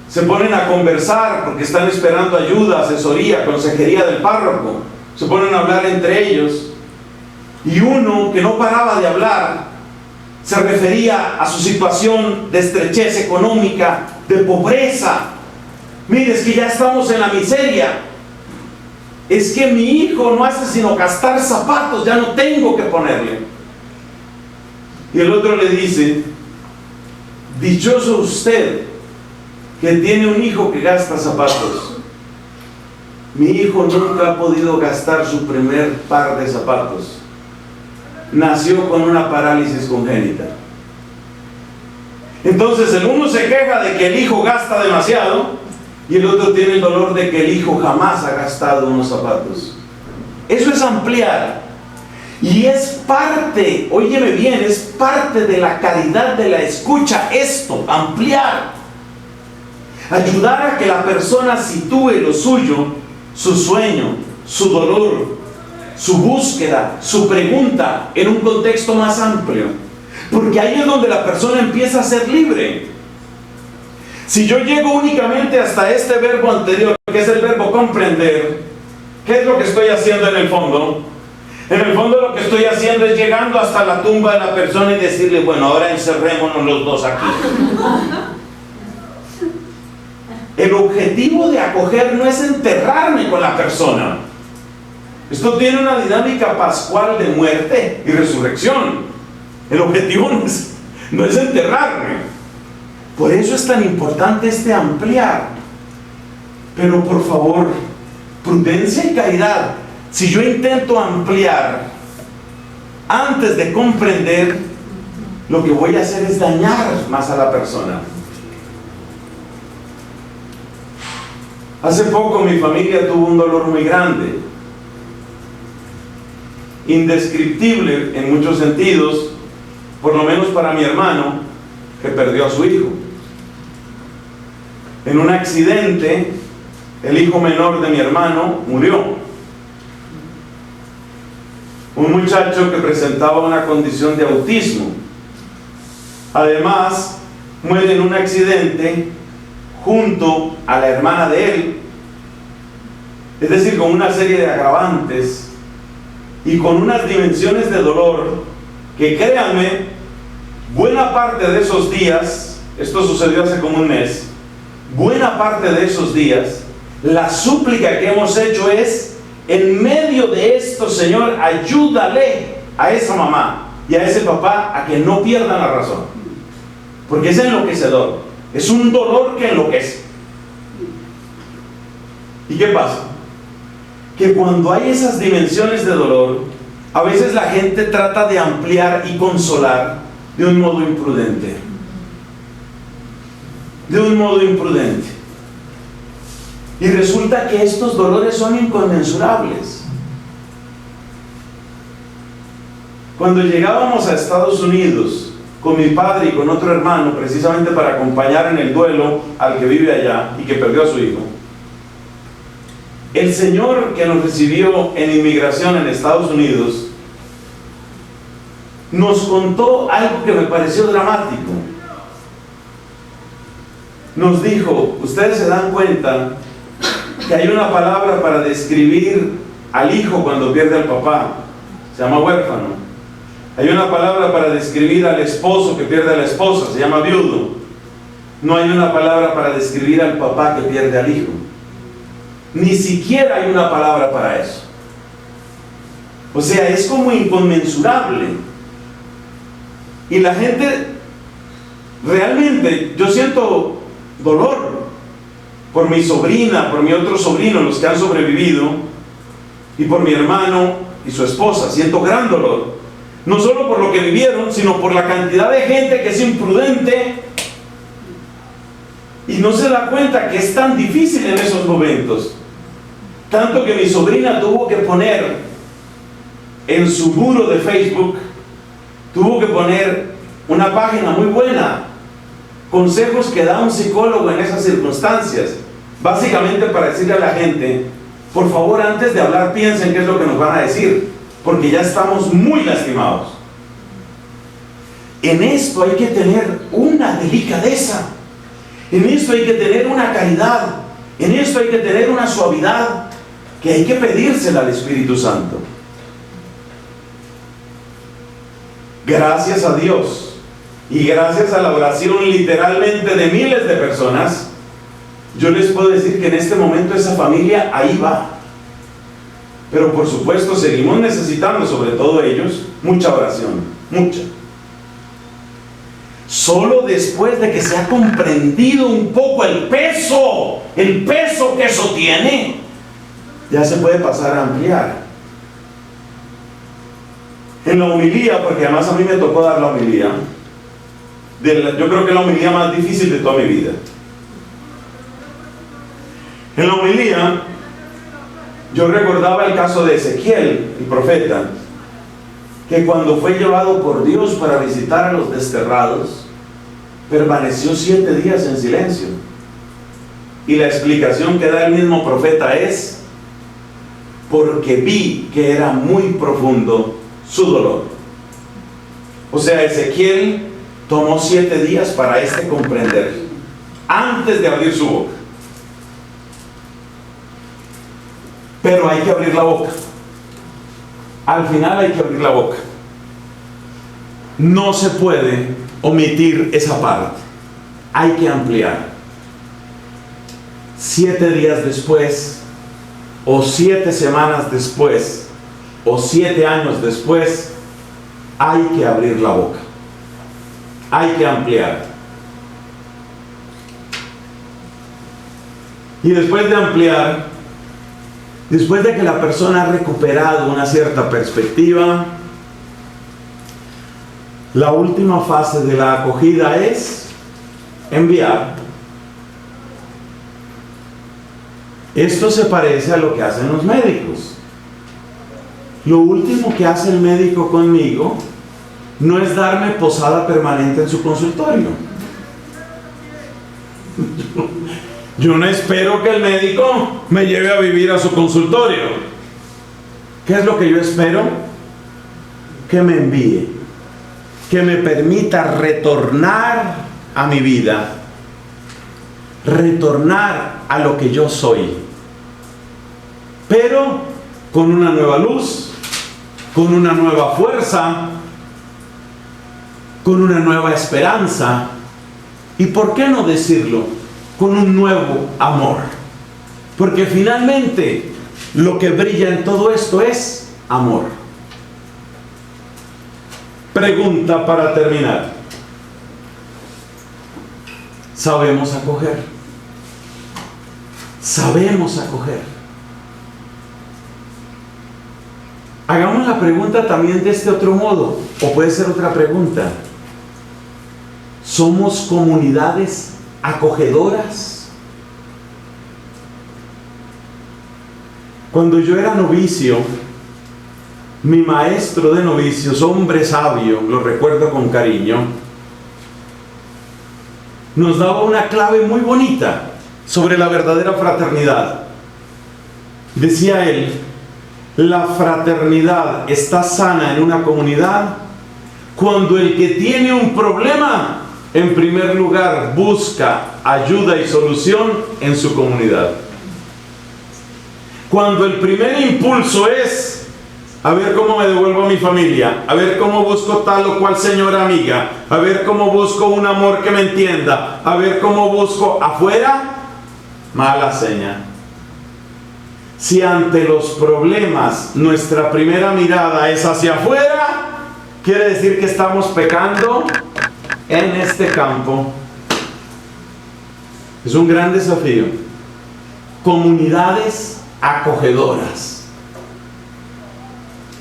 Se ponen a conversar porque están esperando ayuda, asesoría, consejería del párroco. Se ponen a hablar entre ellos. Y uno que no paraba de hablar se refería a su situación de estrechez económica, de pobreza. Mire, es que ya estamos en la miseria. Es que mi hijo no hace sino gastar zapatos, ya no tengo que ponerle. Y el otro le dice: dichoso usted que tiene un hijo que gasta zapatos. Mi hijo nunca ha podido gastar su primer par de zapatos. Nació con una parálisis congénita. Entonces el uno se queja de que el hijo gasta demasiado, y el otro tiene el dolor de que el hijo jamás ha gastado unos zapatos. Eso es ampliar. Y es parte, óyeme bien, es parte de la caridad de la escucha esto, ampliar. Ayudar a que la persona sitúe lo suyo, su sueño, su dolor, su búsqueda, su pregunta en un contexto más amplio. Porque ahí es donde la persona empieza a ser libre. Si yo llego únicamente hasta este verbo anterior, que es el verbo comprender, ¿qué es lo que estoy haciendo en el fondo? En el fondo lo que estoy haciendo es llegando hasta la tumba de la persona y decirle: bueno, ahora encerrémonos los dos aquí. El objetivo de acoger no es enterrarme con la persona. Esto tiene una dinámica pascual de muerte y resurrección. El objetivo no es enterrarme. Por eso es tan importante este ampliar. Pero por favor, prudencia y caridad. Si yo intento ampliar antes de comprender, lo que voy a hacer es dañar más a la persona. Hace poco mi familia tuvo un dolor muy grande, indescriptible en muchos sentidos, por lo menos para mi hermano, que perdió a su hijo. En un accidente, el hijo menor de mi hermano murió. Un muchacho que presentaba una condición de autismo. Además, muere en un accidente junto a la hermana de él, es decir, con una serie de agravantes y con unas dimensiones de dolor que, créanme, buena parte de esos días, esto sucedió hace como un mes, buena parte de esos días, la súplica que hemos hecho es: en medio de esto, Señor, ayúdale a esa mamá y a ese papá a que no pierdan la razón, porque es enloquecedor, es un dolor que enloquece. ¿Y qué pasa? Que cuando hay esas dimensiones de dolor, a veces la gente trata de ampliar y consolar de un modo imprudente. De un modo imprudente. Y resulta que estos dolores son inconmensurables. Cuando llegábamos a Estados Unidos con mi padre y con otro hermano, precisamente para acompañar en el duelo al que vive allá y que perdió a su hijo, el señor que nos recibió en inmigración en Estados Unidos nos contó algo que me pareció dramático. Nos dijo: ustedes se dan cuenta que hay una palabra para describir al hijo cuando pierde al papá, se llama huérfano. Hay una palabra para describir al esposo que pierde a la esposa, se llama viudo. No hay una palabra para describir al papá que pierde al hijo. Ni siquiera hay una palabra para eso. O sea, es como inconmensurable. Y la gente, realmente, yo siento dolor por mi sobrina, por mi otro sobrino, los que han sobrevivido, y por mi hermano y su esposa. Siento gran dolor. No solo por lo que vivieron, sino por la cantidad de gente que es imprudente y no se da cuenta que es tan difícil en esos momentos. Tanto que mi sobrina tuvo que poner en su muro de Facebook, tuvo que poner una página muy buena, consejos que da un psicólogo en esas circunstancias, básicamente para decirle a la gente: por favor, antes de hablar, piensen qué es lo que nos van a decir, porque ya estamos muy lastimados. En esto hay que tener una delicadeza, en esto hay que tener una caridad, en esto hay que tener una suavidad que hay que pedírsela al Espíritu Santo. Gracias a Dios y gracias a la oración literalmente de miles de personas, yo les puedo decir que en este momento esa familia ahí va. Pero por supuesto seguimos necesitando, sobre todo ellos, mucha oración, mucha. Solo después de que se ha comprendido un poco el peso que eso tiene, ya se puede pasar a ampliar. En la homilía, porque además a mí me tocó dar la homilía, yo creo que es la homilía más difícil de toda mi vida. En la homilía, yo recordaba el caso de Ezequiel, el profeta, que cuando fue llevado por Dios para visitar a los desterrados, permaneció 7 días en silencio. Y la explicación que da el mismo profeta es: porque vi que era muy profundo su dolor. O sea, Ezequiel tomó 7 días para comprender, antes de abrir su boca. Pero hay que abrir la boca. Al final hay que abrir la boca. No se puede omitir esa parte. Hay que ampliar. 7 días después, o 7 semanas después, o 7 años después, hay que abrir la boca. Hay que ampliar. Y después de ampliar, después de que la persona ha recuperado una cierta perspectiva, La última fase de la acogida es enviar. Esto se parece a lo que hacen los médicos. Lo último que hace el médico conmigo no es darme posada permanente en su consultorio. Yo no espero que el médico me lleve a vivir a su consultorio. ¿Qué es lo que yo espero? Que me envíe, que me permita retornar a mi vida, retornar a lo que yo soy, pero con una nueva luz, con una nueva fuerza, con una nueva esperanza y, ¿por qué no decirlo?, con un nuevo amor. Porque finalmente lo que brilla en todo esto es amor. Pregunta para terminar. ¿Sabemos acoger? ¿Sabemos acoger? Hagamos la pregunta también de este otro modo, o puede ser otra pregunta. ¿Somos comunidades acogedoras? Cuando yo era novicio, mi maestro de novicios, hombre sabio, lo recuerdo con cariño, nos daba una clave muy bonita sobre la verdadera fraternidad. Decía él: la fraternidad está sana en una comunidad cuando el que tiene un problema, en primer lugar, busca ayuda y solución en su comunidad. Cuando el primer impulso es a ver cómo me devuelvo a mi familia, a ver cómo busco tal o cual señora amiga, a ver cómo busco un amor que me entienda, a ver cómo busco afuera, mala seña. Si ante los problemas nuestra primera mirada es hacia afuera, quiere decir que estamos pecando en este campo. Es un gran desafío. Comunidades acogedoras.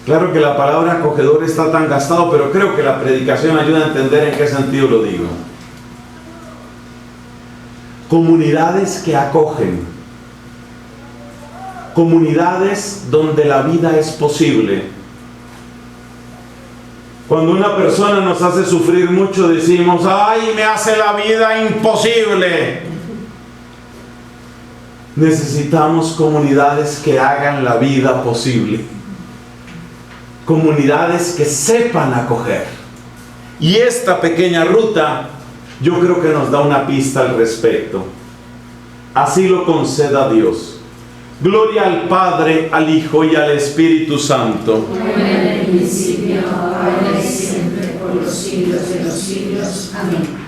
Claro que la palabra acogedor está tan gastado, pero creo que la predicación ayuda a entender en qué sentido lo digo. Comunidades que acogen. Comunidades donde la vida es posible. Cuando una persona nos hace sufrir mucho, decimos: ¡ay, me hace la vida imposible! Necesitamos comunidades que hagan la vida posible. Comunidades que sepan acoger. Y esta pequeña ruta, yo creo que nos da una pista al respecto. Así lo conceda Dios. Gloria al Padre, al Hijo y al Espíritu Santo. Como en el principio, ahora y siempre, por los siglos de los siglos. Amén.